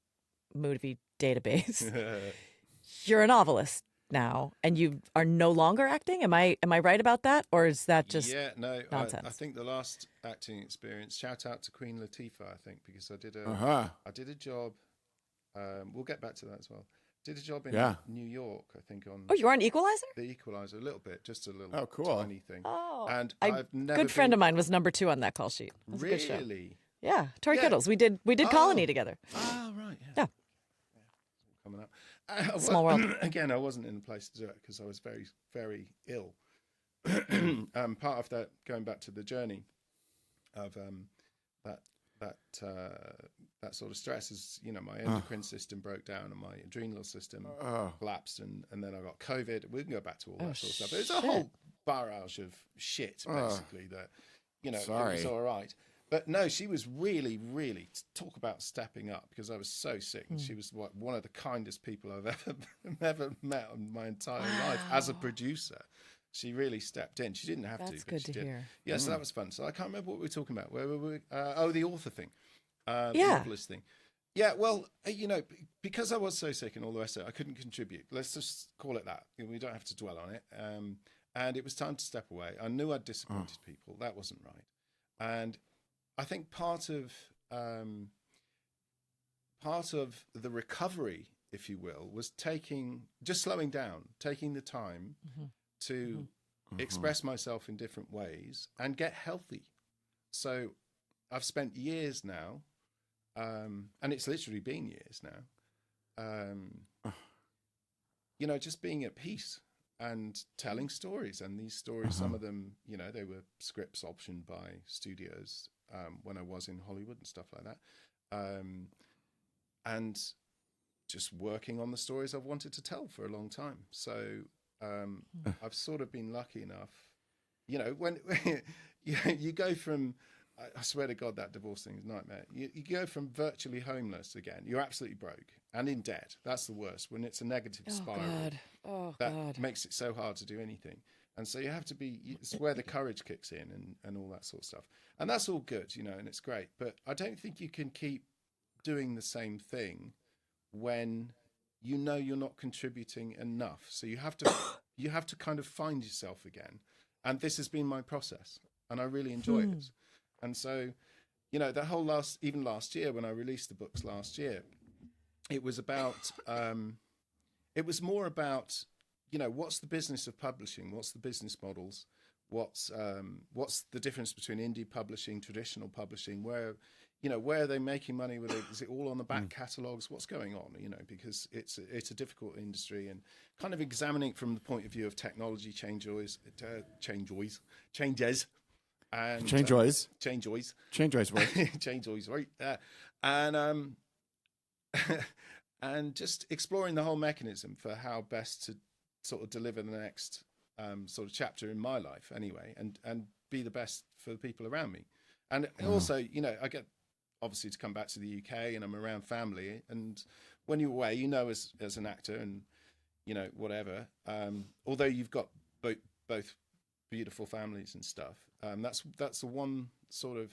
Movie Database, you're a novelist now, and you are no longer acting. Am I right about that, or is that just nonsense? I think the last acting experience. Shout out to Queen Latifah. I think because I did a job. We'll get back to that as well. Did a job in New York. I think on. Oh, you are an Equalizer? The Equalizer, a little bit, just a little. Oh, cool. Tiny thing. Oh, and a I've never good friend of mine was number 2 on that call sheet. It was a good show. Really. Yeah, Tori Yeah. Kittles. We did Colony together. Oh right. Yeah. Coming up. Small world. Again, I wasn't in a place to do it because I was very, very ill. Part of that, going back to the journey of that sort of stress is, my endocrine system broke down and my adrenal system collapsed, and then I got COVID. We can go back to all that sort of stuff. It was a whole barrage of shit, basically. That it was all right. But no, she was really, really, talk about stepping up, because I was so sick. And she was one of the kindest people I've ever met in my entire life as a producer. She really stepped in. She didn't have to. That's But good she to did. hear. Yeah, so that was fun. So I can't remember what we were talking about. Where were we? The author thing. The Yeah. novelist thing. Yeah, well, because I was so sick and all the rest of it, I couldn't contribute. Let's just call it that. We don't have to dwell on it. And it was time to step away. I knew I'd disappointed people. That wasn't right. And I think part of the recovery, if you will, was slowing down, taking the time to express myself in different ways and get healthy. So I've spent years now, and it's literally been years now, just being at peace and telling stories. And these stories, some of them, they were scripts optioned by studios when I was in Hollywood and stuff like that. And just working on the stories I've wanted to tell for a long time. So I've sort of been lucky enough, when you go from, I swear to God, that divorce thing is a nightmare. You go from virtually homeless again. You're absolutely broke and in debt. That's the worst, when it's a negative spiral. That makes it so hard to do anything. And so you have to it's where the courage kicks in and all that sort of stuff. And that's all good, and it's great. But I don't think you can keep doing the same thing when you're not contributing enough. So you have to kind of find yourself again. And this has been my process, and I really enjoy it. And so, that whole last year when I released the books last year, it was about, it was more about what's the business of publishing? What's the business models? What's the difference between indie publishing, traditional publishing? Where are they making money with it? Is it all on the back catalogs? What's going on? Because it's a difficult industry, and kind of examining it from the point of view of technology changes, and change always, right? And and just exploring the whole mechanism for how best to sort of deliver the next sort of chapter in my life, anyway, and be the best for the people around me. And also, I get obviously to come back to the UK, and I'm around family. And when you're away, as an actor, and whatever. Although you've got both beautiful families and stuff, that's the one sort of,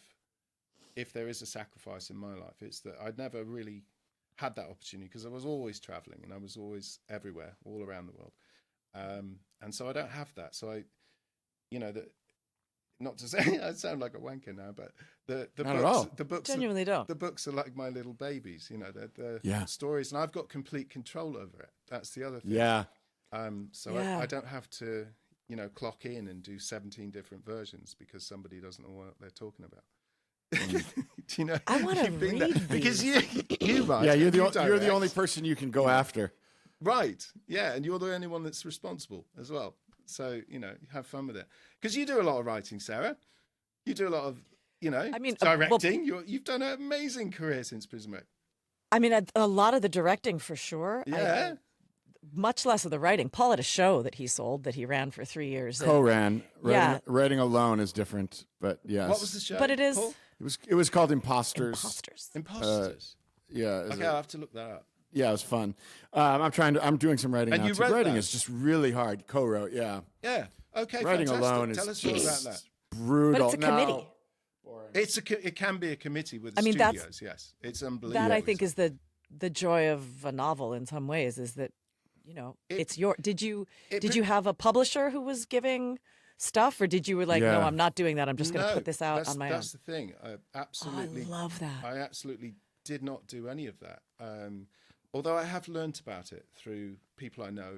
if there is a sacrifice in my life, it's that I'd never really had that opportunity because I was always traveling and I was always everywhere, all around the world. And so I don't have that. So not to say I sound like a wanker now, but the books genuinely don't. The books are like my little babies, they're stories, and I've got complete control over it. That's the other thing. Yeah. I don't have to, clock in and do 17 different versions because somebody doesn't know what they're talking about. Do you know? I want to read these. Because you might. Yeah, you're the only person you can go after. Right. Yeah, and you're the only one that's responsible as well. So, have fun with it. Because you do a lot of writing, Sarah. You do a lot of, directing. You've done an amazing career since Prison Break. I mean, a lot of the directing for sure. Yeah. Much less of the writing. Paul had a show that he sold that he ran for 3 years. Co-ran. Writing alone is different, but yes. What was the show? But it is. Paul? It was called Imposters. Imposters. Yeah. Okay, I'll have to look that up. Yeah, it was fun. I'm doing some writing now. Writing is just really hard. Co-wrote, yeah. Yeah. Okay. Writing fantastic. alone is Tell us more about that. Brutal. But it's a committee. It can be a committee with the studios. Yes, it's unbelievable. That I think is the joy of a novel in some ways, is that it's your. Did you have a publisher who was giving stuff, or did you were like, no, I'm not doing that. I'm just going to put this out on my own. That's the thing. I absolutely I love that. I absolutely did not do any of that. Although I have learnt about it through people I know,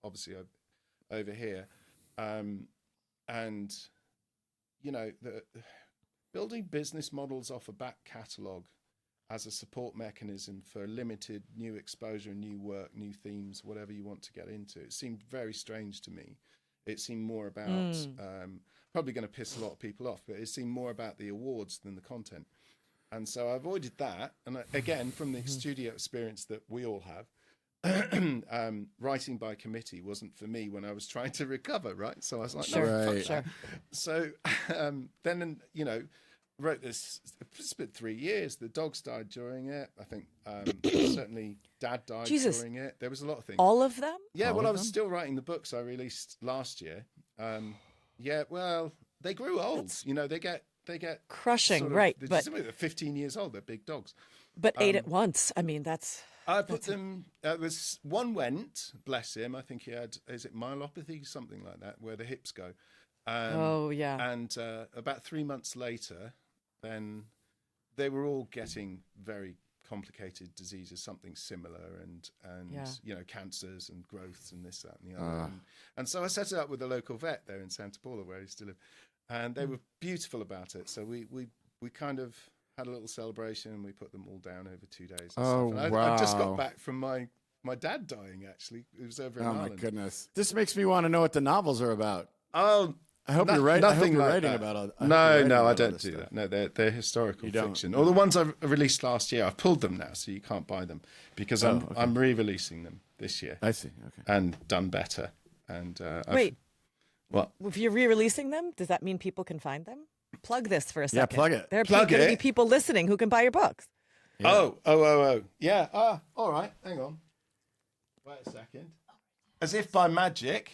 obviously over here, and the building business models off a back catalogue as a support mechanism for limited new exposure, new work, new themes, whatever you want to get into. It seemed very strange to me. It seemed more about, probably going to piss a lot of people off, but it seemed more about the awards than the content. And so I avoided that. And again, from the studio experience that we all have, writing by committee wasn't for me when I was trying to recover, right? So I was like, sure. So then, wrote this. It's been 3 years. The dogs died during it. I think certainly Dad died during it. There was a lot of things. All of them? Yeah. I was still writing the books I released last year. Well, they grew old. They get crushing, sort of, right? But 15 years old. They're big dogs. But 8 at once. I mean, that's. I put them. One went. Bless him. I think he had. Is it myelopathy, something like that, where the hips go. And about 3 months later, then they were all getting very complicated diseases, something similar, and cancers and growths and this, that, and the other. And so I set it up with a local vet there in Santa Paula, where I used to live, and they were beautiful about it. So we kind of had a little celebration, and we put them all down over 2 days. And wow! I just got back from my dad dying. Actually, it was over in Ireland. Oh my goodness! This makes me want to know what the novels are about. Oh. I hope you're right. Nothing like writing that. about it. No, I don't do that. No, they're historical fiction. Or the ones I released last year, I've pulled them now, so you can't buy them because I'm re-releasing them this year. I see. Okay. And done better. And wait, what? If you're re-releasing them, does that mean people can find them? Plug this for a second. Yeah, plug it. There are going to be people listening who can buy your books. Yeah. Oh. Yeah. All right. Hang on. Wait a second. As if by magic.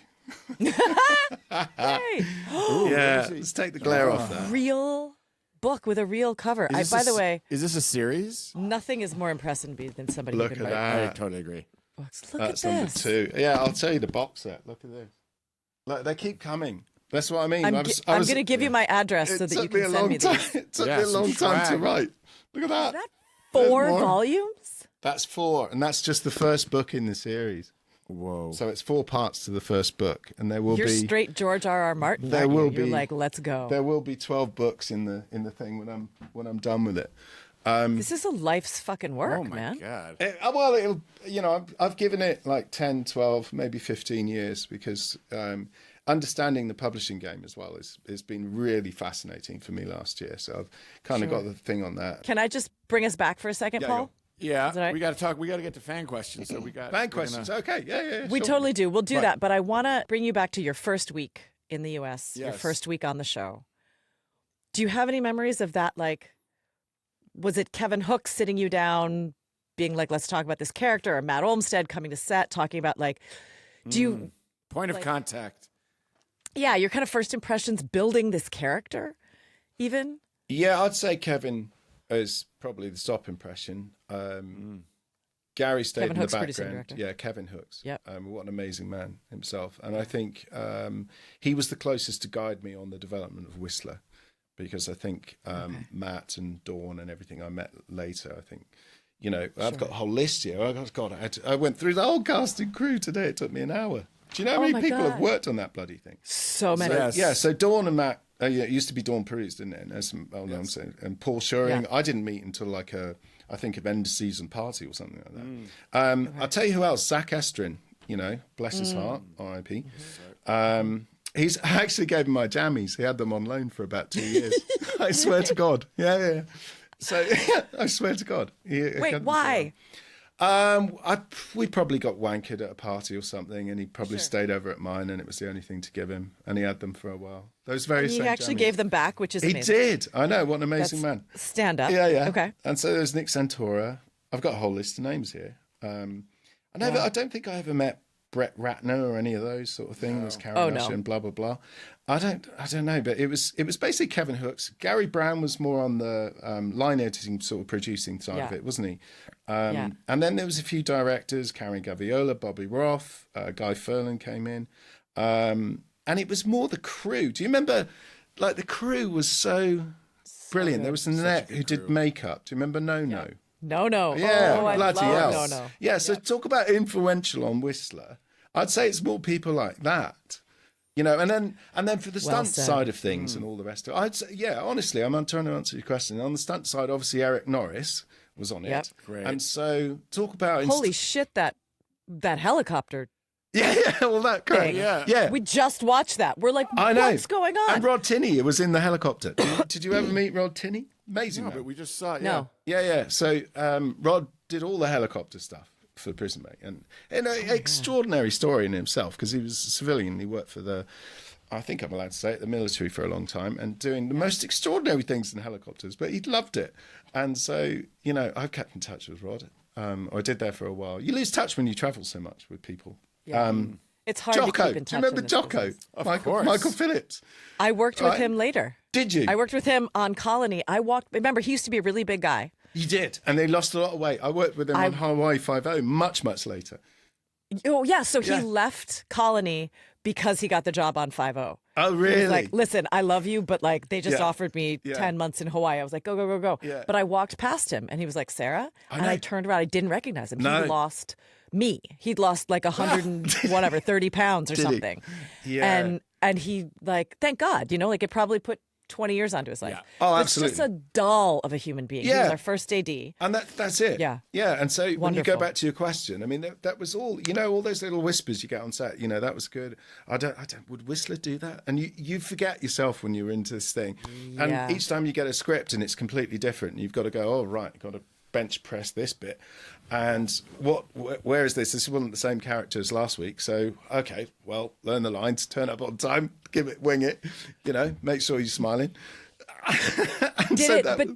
Hey. Yeah, let's take the glare off that. Real book with a real cover. By the way, is this a series? Nothing is more impressive than somebody Look who can at write that. I totally agree. books. Look That's at number this. 2. Yeah, I'll tell you the box set. Look at this. Look, they keep coming. That's what I mean. I'm going to give you my address so that you can send me these. It took me a long time to write. Look at that. Is that 4 volumes? That's 4, and that's just the first book in the series. Whoa. So it's 4 parts to the first book, and there will You're be straight George R.R. Martin. There aren't you? will You're be- like, let's go. there will be 12 books in the thing when I'm done with it. This is a life's fucking work, Oh my man. God. Well, it'll, I've given it like 10, 12, maybe 15 years because understanding the publishing game as well has been really fascinating for me last year. So I've kind of got the thing on that. Can I just bring us back for a second, Yeah, Paul? go. Yeah, that right? we got to talk. We got to get to fan questions. So we got Fan questions. Okay. Yeah. We sure. totally do. We'll do Right. that. But I want to bring you back to your first week in the U.S., your Yes. first week on the show. Do you have any memories of that? Like, was it Kevin Hook sitting you down, being like, let's talk about this character, or Matt Olmstead coming to set, talking about like, do you, point of like- contact. yeah, your kind of first impressions building this character even? Yeah, I'd say Kevin is probably the top impression. Gary stayed Kevin in Hook's the producer and background. director. Yeah, Kevin Hooks. Yep. What an amazing man himself. And I think he was the closest to guide me on the development of Whistler, because I think Matt and Dawn and everything I met later, I think, I've got a whole list here. I went through the whole cast and crew today. It took me an hour. Do you know how Oh many my people have God. worked on that bloody thing? So many. Yes. Yeah, so Dawn and Matt, it used to be Dawn Peruse, didn't it? And there's some well-known, and Paul Schuring. Yeah. I didn't meet until like I think an end of season party or something like that. I'll tell you who else, Zach Estrin, bless his heart, R.I.P. He's I actually gave him my jammies. He had them on loan for about 2 years. I swear to God. Yeah. So I swear to God. Wait, why? We probably got wankered at a party or something, and he probably stayed over at mine, and it was the only thing to give him, and he had them for a while. Those very He same actually jammies. gave them back, which is He amazing. did. I know. What an amazing That's man. Stand up. Yeah. Okay. And so there's Nick Santora. I've got a whole list of names here. I don't think I ever met Brett Ratner or any of those sort of things. There's Karen Oh, no. Usher and blah blah blah. I don't know, but it was basically Kevin Hooks. Gary Brown was more on the line editing, sort of producing side of Yeah. it, wasn't he? Yeah. And then there was a few directors: Karen Gaviola, Bobby Roth, Guy Ferland came in, and it was more the crew. Do you remember? Like the crew was so brilliant. There was Annette who did makeup. Do you remember No? No. Yeah, Oh, I bloody love hell. No. Yeah, so talk about influential on Whistler. I'd say it's more people like that. And then for the stunt said. side of things and all the rest of it, I'd say, yeah, honestly, I'm trying to answer your question. On the stunt side, obviously Eric Norris was on Yep. it. Great. And so talk about Holy shit, that helicopter. yeah, well that correct. thing. Yeah. We just watched that. We're like, I know. what's going on? And Rod Tinney was in the helicopter. Did you ever meet Rod Tinney? Amazing No, man. but we just saw it. No. Yeah. So Rod did all the helicopter stuff for Prison Break, and an extraordinary story in himself, because he was a civilian. He worked for I think I'm allowed to say it, the military for a long time, and doing the most extraordinary things in helicopters. But he loved it, and so I've kept in touch with Rod. I did there for a while. You lose touch when you travel so much with people. Yeah. It's hard to Jocko, keep in do touch. you remember in this Jocko? business. Of course. Michael Phillips. I worked with Right. him later. Did you? I worked with him on Colony. Remember, he used to be a really big guy. You did, and they lost a lot of weight. I worked with him on Hawaii 5-0 much later. Oh, yeah. So he Yeah. left Colony because he got the job on 5-0. Oh, He really? was like, listen, I love you, but like they just Yeah. offered me Yeah. 10 months in Hawaii. I was like, go. Yeah. But I walked past him and he was like, Sarah? And I know. turned around. I didn't recognize him. No. He lost me. He'd lost like 100 and whatever, 30 pounds or Did he? something. Yeah. And he like, thank God, like it probably put 20 years onto his life. Yeah. Oh, But absolutely. It's just a doll of a human being. He Yeah. was our first AD. And that's it. Yeah. Yeah. And so when you Wonderful. go back to your question, I mean, that was all, all those little whispers you get on set, that was good. I don't, would Whistler do that? And you forget yourself when you're into this thing. And Yeah. each time you get a script and it's completely different, you've got to go, oh, right, you've got to bench press this bit. And where is this? This wasn't the same character as last week. So, okay, well, learn the lines, turn up on time, wing it, make sure you're smiling. And Did so it? that- But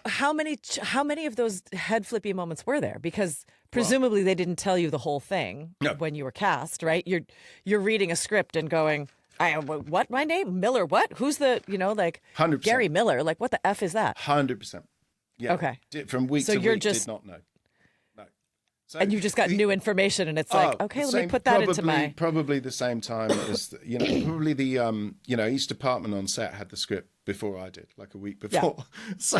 how many of those head flippy moments were there? Because presumably they didn't tell you the whole thing No. when you were cast, right? You're reading a script and going, what? My name Miller? What? Who's the 100%. Gary Miller? Like what the f is that? 100%. Yeah. Okay. From week So to you're week, just- did not know. No. So And you just got new information, and it's like, okay, let me put that into my. Probably the same time as probably the each department on set had the script before I did, like a week before. So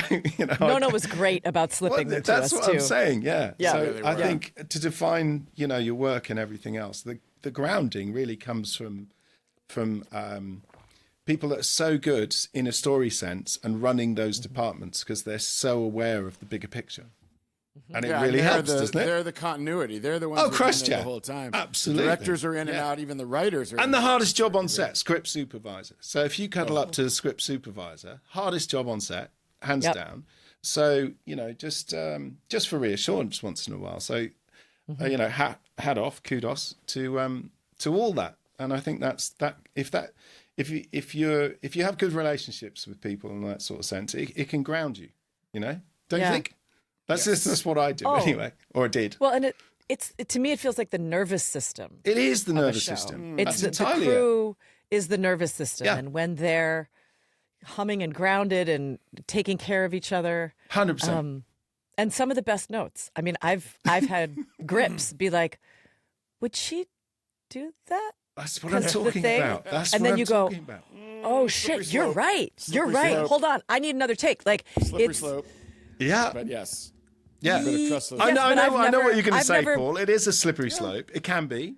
Nona was great about slipping them to us too. That's what I'm saying. Yeah. Yeah. So Really I were. think to define your work and everything else, the grounding really comes from people that are so good in a story sense and running those departments because they're so aware of the bigger picture. And it really helps, doesn't it? They're the continuity. They're the ones Oh, that are Christ, in it yeah. the whole time. Absolutely. The directors are in and Yeah. out. Even the writers are. And in the and out. hardest job on set, script supervisor. So if you cuddle up to the script supervisor, hardest job on set, hands down. So, just for reassurance once in a while. So, hat off, kudos to all that. And I think that's if you have good relationships with people in that sort of sense, it can ground you, don't you think? That's what I do anyway, or did. Well, and it's to me, it feels like the nervous system. It is the of a nervous show. system. It's That's the entirely it. crew is the nervous system, Yeah. and when they're humming and grounded and taking care of each other, 100%. and some of the best notes. I mean, I've had grips be like, "Would she do that?" That's what I'm 'Cause the talking thing- about. That's and what then I'm you go, talking about. Oh shit! You're slope. right. You're Slippery right. slope. Hold on. I need another take. Like Slippery it's slope. Yeah. But yes. Yeah. You better trust those. I Yes, know, but I I've know what never- you're going to I've say, never- Paul. It is a slippery slope. It can be,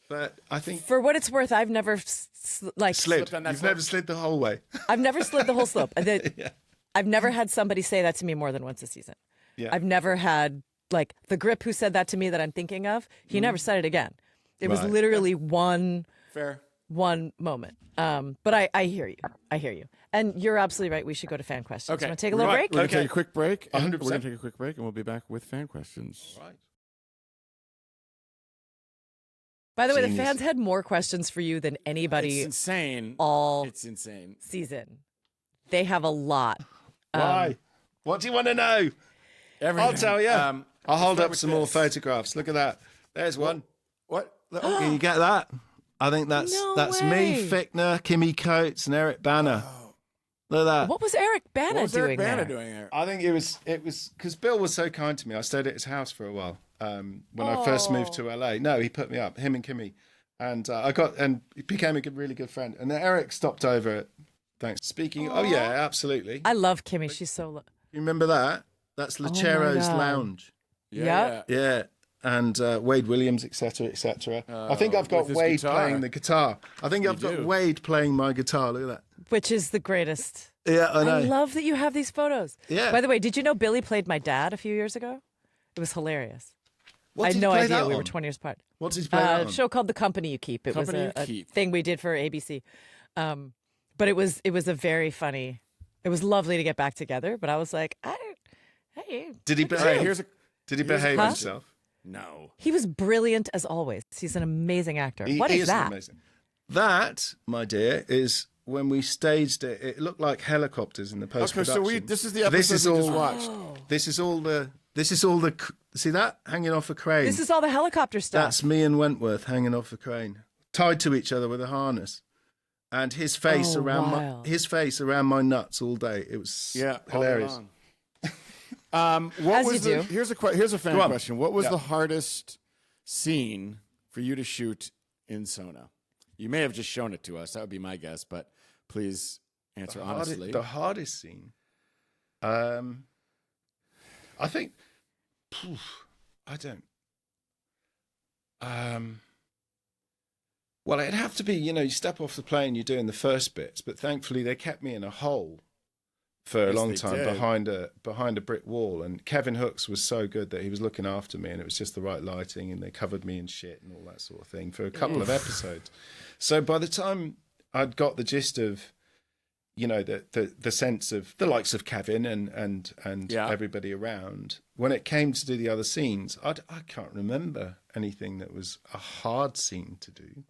but I think for what it's worth. I've never slid. Slipped on that You've slope. never slid the whole way. I've never slid the whole slope. I've never had somebody say that to me more than once a season. Yeah. I've never had like the grip who said that to me that I'm thinking of. He never said it again. It was Right. literally one Fair. moment. But I hear you. I hear you. And you're absolutely right. We should go to fan questions. Okay. Want to take a little Right. break? We're going to Okay. take a quick break. and 100%. We're going to take a quick break, and we'll be back with fan questions. Right. By the way, the Genius. fans had more questions for you than anybody It's insane. all It's insane. season. They have a lot. Why? What do you want to know? Everything. I'll tell you. I'll hold start up with some more this. photographs. Look at that. There's one. What? Can you get that? I think that's No me, way. Fichtner, Kimmy Coates, and Eric Banner. Look at that. What was Eric Bana What was doing Eric Bana there? doing there? I think it was because Bill was so kind to me. I stayed at his house for a while when I first moved to LA. No, he put me up, him and Kimmy, and he became a really good friend. And then Eric stopped over. Thanks. Speaking. Oh yeah, absolutely. I love Kimmy. She's so. You remember that? That's Lechero's God. Lounge. Yep. Yeah. And Wade Williams, etc., etc. I think I've got with his Wade guitar. playing the guitar. I think I've got do. Wade playing my guitar. Look at that. Which is the greatest. Yeah, I know. I love that you have these photos. Yeah. By the way, did you know Billy played my dad a few years ago? It was hilarious. What I had did no he play idea. that We on? were 20 years apart. What did he play that A on? show called The Company You Keep. It Company was You a Keep. thing we did for ABC. But it was a very funny. It was lovely to get back together. But I was like, hey. Did he All right, behave? here's a. Did he here's a behave question. himself? No. He was brilliant as always. He's an amazing actor. What He is that? Amazing. That, my dear, is when we staged it. It looked like helicopters in the post Okay, production. so this is the episode we just watched. This is all the. See that hanging off a crane? This is all the helicopter stuff. That's me and Wentworth hanging off a crane, tied to each other with a harness, and his face wild. around my nuts all day. It was hilarious. What As was you the, do. here's a fan Go on. question. What was Yeah. the hardest scene for you to shoot in Sona? You may have just shown it to us. That would be my guess, but please answer honestly. The hardest scene. I think. I don't. Well, it'd have to be. You step off the plane, you're doing the first bits, but thankfully they kept me in a hole for a Yes, long they time did. behind a brick wall. And Kevin Hooks was so good that he was looking after me, and it was just the right lighting, and they covered me in shit and all that sort of thing for a couple of episodes. So by the time I'd got the gist of, the sense of the likes of Kevin and Yeah. everybody around, when it came to do the other scenes, I can't remember anything that was a hard scene to do.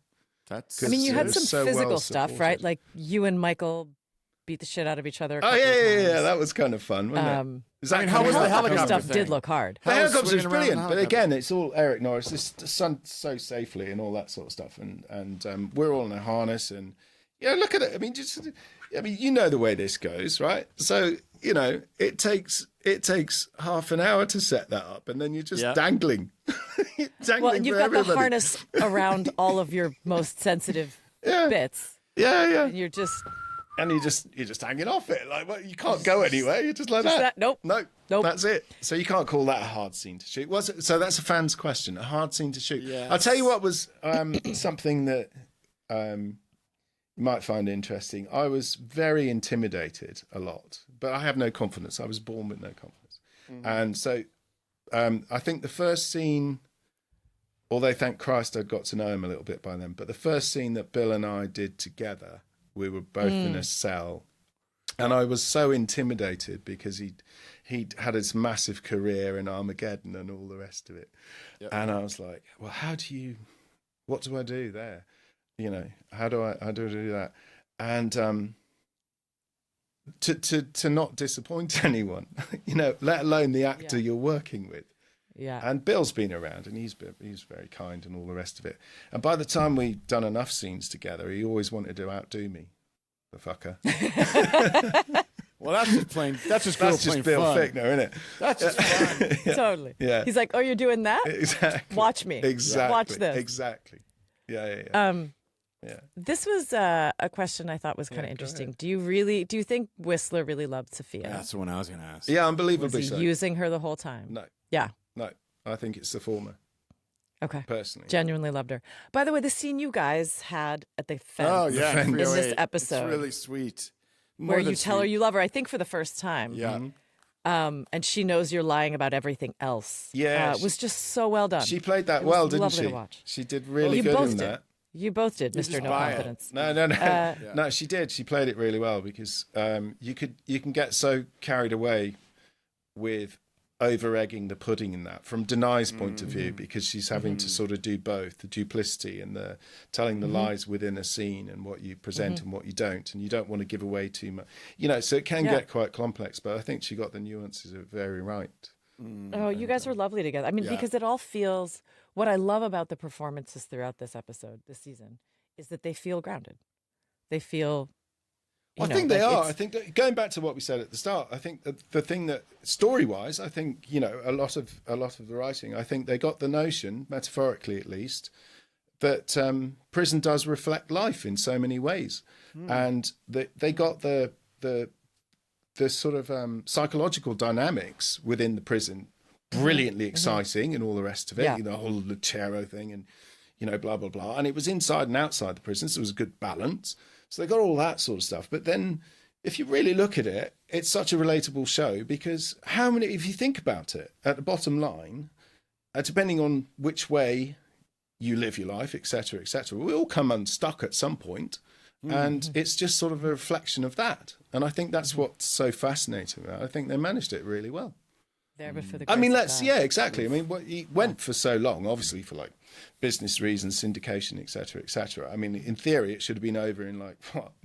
That's. I mean, you it had was some so physical well stuff, supported. right? Like you and Michael beat the shit out of each other. A Oh couple of yeah, times. that was kind of fun, wasn't it? Is that I mean, kind how of was the fun? helicopter stuff thing? did look hard. The How was helicopter was swinging around brilliant, the but helicopter? again, it's all Eric Norris. It's done so safely and all that sort of stuff, and we're all in a harness, and Yeah, look at it. I mean, you know the way this goes, right? So, you know, it takes half an hour to set that up, and then you're just dangling. Dangling Well, and you've for got the everybody. harness around all of your most sensitive bits. Yeah. And you're just hanging off it. Like, well, you can't go anywhere. You're just like that. Nope. That's it. So you can't call that a hard scene to shoot. So that's a fan's question. A hard scene to shoot. Yes. I'll tell you what was something that you might find interesting. I was very intimidated a lot, but I have no confidence. I was born with no confidence. And so I think the first scene, although thank Christ I'd got to know him a little bit by then, but the first scene that Bill and I did together, we were both in a cell, and I was so intimidated because he'd had his massive career in Armageddon and all the rest of it. Yep. And I was like, well, what do I do there? You know, how do I do that? And to not disappoint anyone, you know, let alone the actor you're working with. Yeah. And Bill's been around, and he's very kind and all the rest of it. And by the time we'd done enough scenes together, he always wanted to outdo me, the fucker. Well, that's just Bill fun. Fickner, isn't it? That's just fun. Yeah. Totally. Yeah. He's like, oh, you're doing that? Exactly. Watch me. Exactly. Watch this. Exactly. Yeah. Yeah. This was a question I thought was kind of interesting. Do you think Whistler really loved Sophia? That's the one I was going to ask. Yeah, Was unbelievably he so. using her the whole time? No. Yeah. No, I think it's the former, Okay. personally. Genuinely loved her. By the way, the scene you guys had at the fence. Oh, yeah. In this 308. episode. It's really sweet. More Where than you tell her sweet. you love her, I think for the first time. Yeah. And she knows you're lying about everything else. Yeah, it was just so well done. She played that It was well, didn't lovely she? to watch. She did really you good both in did. that. You both did, You Mr. just No buy it. Confidence. No. No, she did. She played it really well because you can get so carried away with over egging the pudding in that from Denai's point of view, because she's having to sort of do both the duplicity and the telling the lies within a scene and what you present and what you don't, and you don't want to give away too much, you know, so it can get quite complex, but I think she got the nuances of it very right. Oh, you guys were lovely together. I mean, because it all feels, what I love about the performances throughout this season, is that they feel grounded. They feel, I think they are. I think that, going back to what we said at the start, I think that the thing that story-wise, I think, you know, a lot of the writing, I think they got the notion, metaphorically at least, that prison does reflect life in so many ways, and they got the sort of psychological dynamics within the prison brilliantly exciting and all the rest of it. You know, the whole Lucero thing and, you know, blah blah blah, and it was inside and outside the prison, so it was a good balance. So they got all that sort of stuff. But then if you really look at it, it's such a relatable show because if you think about it, at the bottom line, depending on which way you live your life, etc., we all come unstuck at some point. And it's just sort of a reflection of that. And I think that's what's so fascinating about it. I think they managed it really well. there, but for the I mean, grace of God. exactly. I mean, he went for so long, obviously for like business reasons, syndication, etc., etc. I mean, in theory, it should have been over in like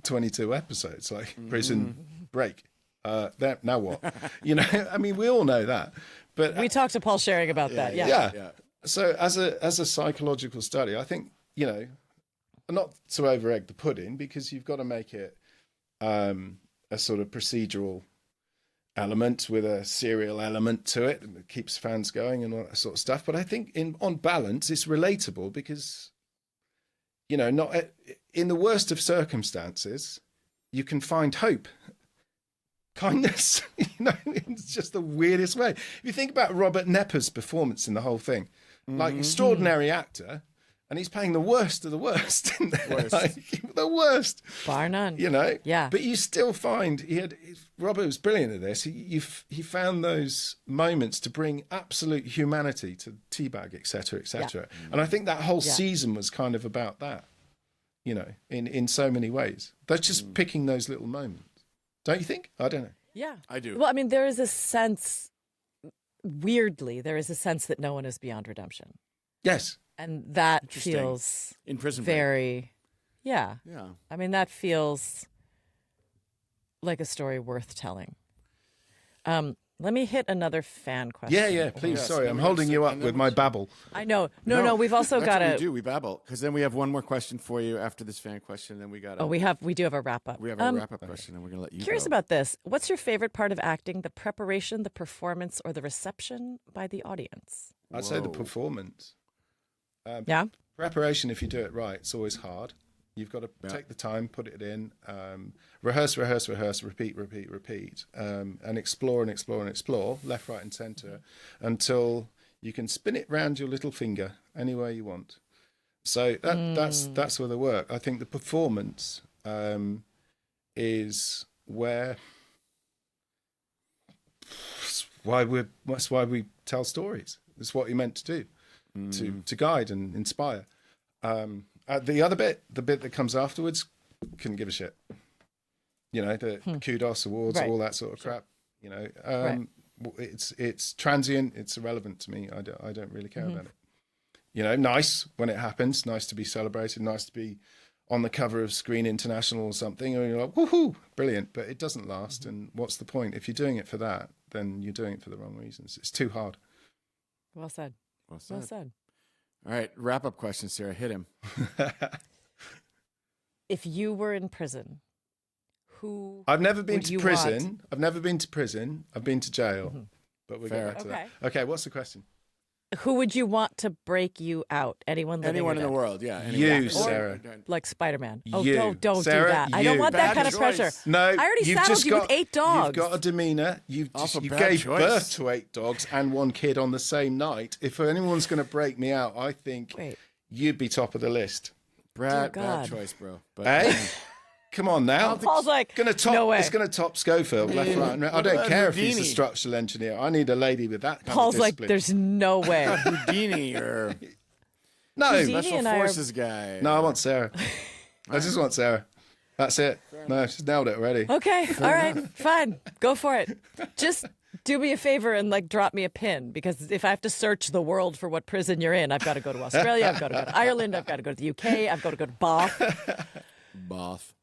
22 episodes, like Prison Break. Now what? You know, I mean, we all know that. But We talked to Paul Schering about that. Yeah. So as a psychological study, I think, you know, not to over egg the pudding, because you've got to make it a sort of procedural element with a serial element to it, and it keeps fans going and all that sort of stuff. But I think on balance, it's relatable because, you know, not in the worst of circumstances, you can find hope, kindness. You know, it's just the weirdest way. If you think about Robert Nepper's performance in the whole thing, like extraordinary actor. And he's playing the worst of the worst, isn't there? Like, the worst, Bar none. you know. Yeah. But you still find Robert was brilliant at this. He found those moments to bring absolute humanity to Teabag, etc., etc. And I think that whole season was kind of about that, you know, in so many ways. They're just picking those little moments, don't you think? I don't know. Yeah. I do. Well, I mean, there is a sense, weirdly, that no one is beyond redemption. Yes. And that Interesting. feels In Prison Break. very, yeah. Yeah. I mean, that feels like a story worth telling. Let me hit another fan question. Yeah, please. Yes, Sorry, and I'm we holding have you some- up and then with we my should- babble. I know. No, we've also that's got what we to. do. We babble because then we have one more question for you after this fan question. Then we got. Oh, we do have a wrap up. we have a wrap up question, and we're gonna let you. Curious go. about this. What's your favorite part of acting? The preparation, the performance, or the reception by the audience? I'd say the Whoa. performance. Yeah. Preparation, if you do it right, it's always hard. You've got to take the time, put it in, rehearse, repeat, and explore, left, right, and centre, until you can spin it round your little finger anywhere you want. So that's where the work. I think the performance is where. That's why we tell stories. It's what you're meant to do, to guide and inspire. The other bit, the bit that comes afterwards, couldn't give a shit. The kudos awards, all that sort of crap. It's transient. It's irrelevant to me. I don't really care about it. Nice when it happens. Nice to be celebrated. Nice to be on the cover of Screen International or something. And you're like, woohoo, brilliant. But it doesn't last. And what's the point? If you're doing it for that, then you're doing it for the wrong reasons. It's too hard. Well said. Well said. Well said. All right, wrap up question, Sarah. Hit him. If you were in prison, who I've never been would to you prison. want? I've never been to prison. I've been to jail. But we'll Fair. get back to Okay. that. Okay, what's the question? Who would you want to break you out? Anyone living Anyone or in the dead? world, yeah. You, anyone. Sarah. Like Spider-Man. Oh, You. don't Sarah, do that. I don't you. want that Bad kind of choice. pressure. No, I already you've saddled just you got, with 8 dogs. You've got a demeanour. You Also bad gave choice. birth to 8 dogs and 1 kid on the same night. If anyone's going to break me out, I think Wait. you'd be top of the list. Bad God. choice, bro. But Eh? Come on now. Paul's like, Gonna top, no way. It's going to top Schofield, left, right, and right. I what don't about care if he's a Houdini? structural engineer. I need a lady with that kind Paul's of like, discipline. there's no way. Houdini or no, Houdini special and I are- forces guy. no, I want Sarah. I just want Sarah. That's it. No, she's nailed it already. Okay, all right, fine. Go for it. Just do me a favor and drop me a pin, because if I have to search the world for what prison you're in, I've got to go to Australia, I've got to go to Ireland, I've got to go to the UK, I've got to go to Bath. Both.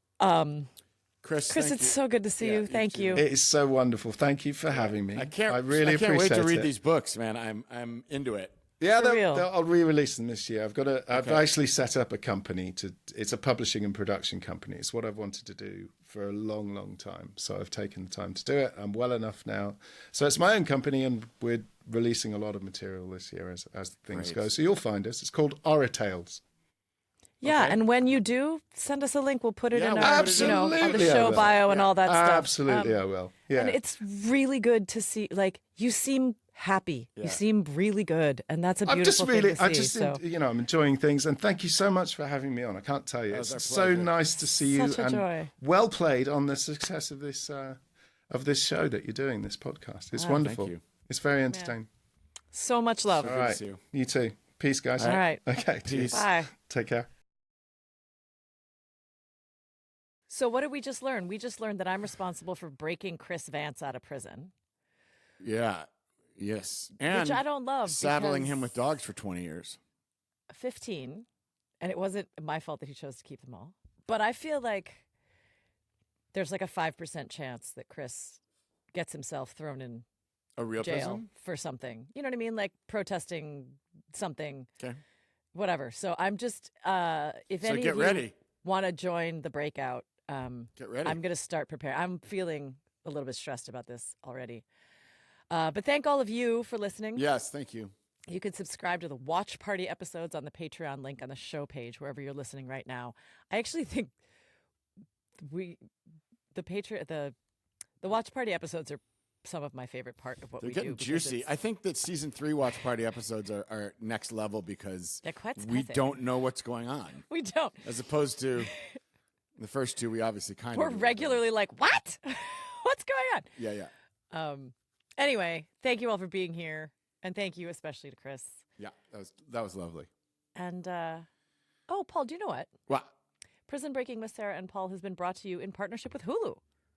Chris, thank it's you. so good to see Yeah, you. you Thank too. you. It is so wonderful. Thank you for having me. I really can't wait appreciate to read it. these books, man. I'm into it. Yeah, For real. I'll re-release them this year. I've actually set up a company it's a publishing and production company. It's what I've wanted to do for a long, long time. So I've taken the time to do it. I'm well enough now. So it's my own company, and we're releasing a lot of material this year as things Great. go. So you'll find us. It's called Aura Tales. Yeah, Okay. and when you do, send us a link. We'll put it Yeah, in we'll our, put it in. on the Absolutely, I show will. bio and all that stuff. Absolutely, I will. Yeah. And it's really good to see, you seem happy. Yeah. You seem really good, and that's a I'm beautiful just really, thing to see. So. I'm enjoying things, and thank you so much for having me on. I can't tell you, was our it's so pleasure. nice to see you, Such a and joy. well played on the success of this show that you're doing, this podcast. It's wonderful. you. It's very entertaining. So much love. All Good to right, see you. you too. Peace, guys. All right. Okay, Peace. Bye. Take care. So what did we just learn? We just learned that I'm responsible for breaking Chris Vance out of prison, Yeah. Yes. And which I don't love. saddling him because with dogs for 20 years. 15, and it wasn't my fault that he chose to keep them all. But I feel like there's a 5% chance that Chris gets himself thrown in A real jail prison? for something. You know what I mean? Like protesting something, Okay. whatever. So I'm just, if So any get of you ready. want to join the breakout, Get ready. I'm going to start preparing. I'm feeling a little bit stressed about this already. But thank all of you for listening. Yes, thank you. You can subscribe to the Watch Party episodes on the Patreon link on the show page, wherever you're listening right now. I actually think the Watch Party episodes are some of my favorite part of what They're we getting do. because juicy. it's- I think that season 3 Watch Party episodes are next level because They're quite we spicy. don't know what's going on. We don't. As opposed to the first 2, we obviously kind We're of. regularly like, what? What's going on? Yeah. Anyway, thank you all for being here. And thank you especially to Chris. Yeah. That was lovely. And, Paul, do you know what? Well, Prison Breaking with Sarah and Paul has been brought to you in partnership with Hulu.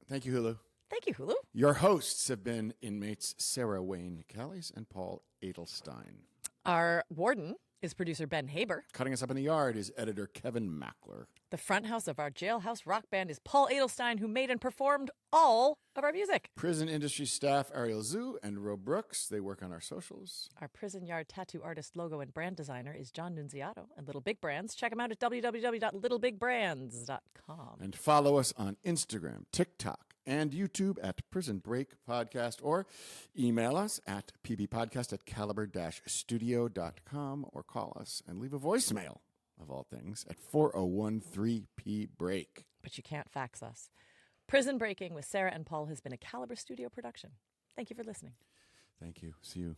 thank you, Hulu. Thank you, Hulu. Your hosts have been inmates Sarah Wayne Callies and Paul Edelstein. Our warden is producer Ben Haber. Cutting us up in the yard is editor Kevin Mackler. The front house of our jailhouse rock band is Paul Edelstein, who made and performed all of our music. Prison industry staff Ariel Zhu and Ro Brooks. They work on our socials. Our prison yard tattoo artist, logo, and brand designer is John Nunziato. And Little Big Brands, check them out at www.littlebigBrands.com. And follow us on Instagram, TikTok, and YouTube at Prison Break Podcast, or email us at pbpodcast@caliber-studio.com, or call us and leave a voicemail, of all things, at 401-3P-BREAK. But you can't fax us. Prison Breaking with Sarah and Paul has been a Caliber Studio production. Thank you for listening. Thank you. See you.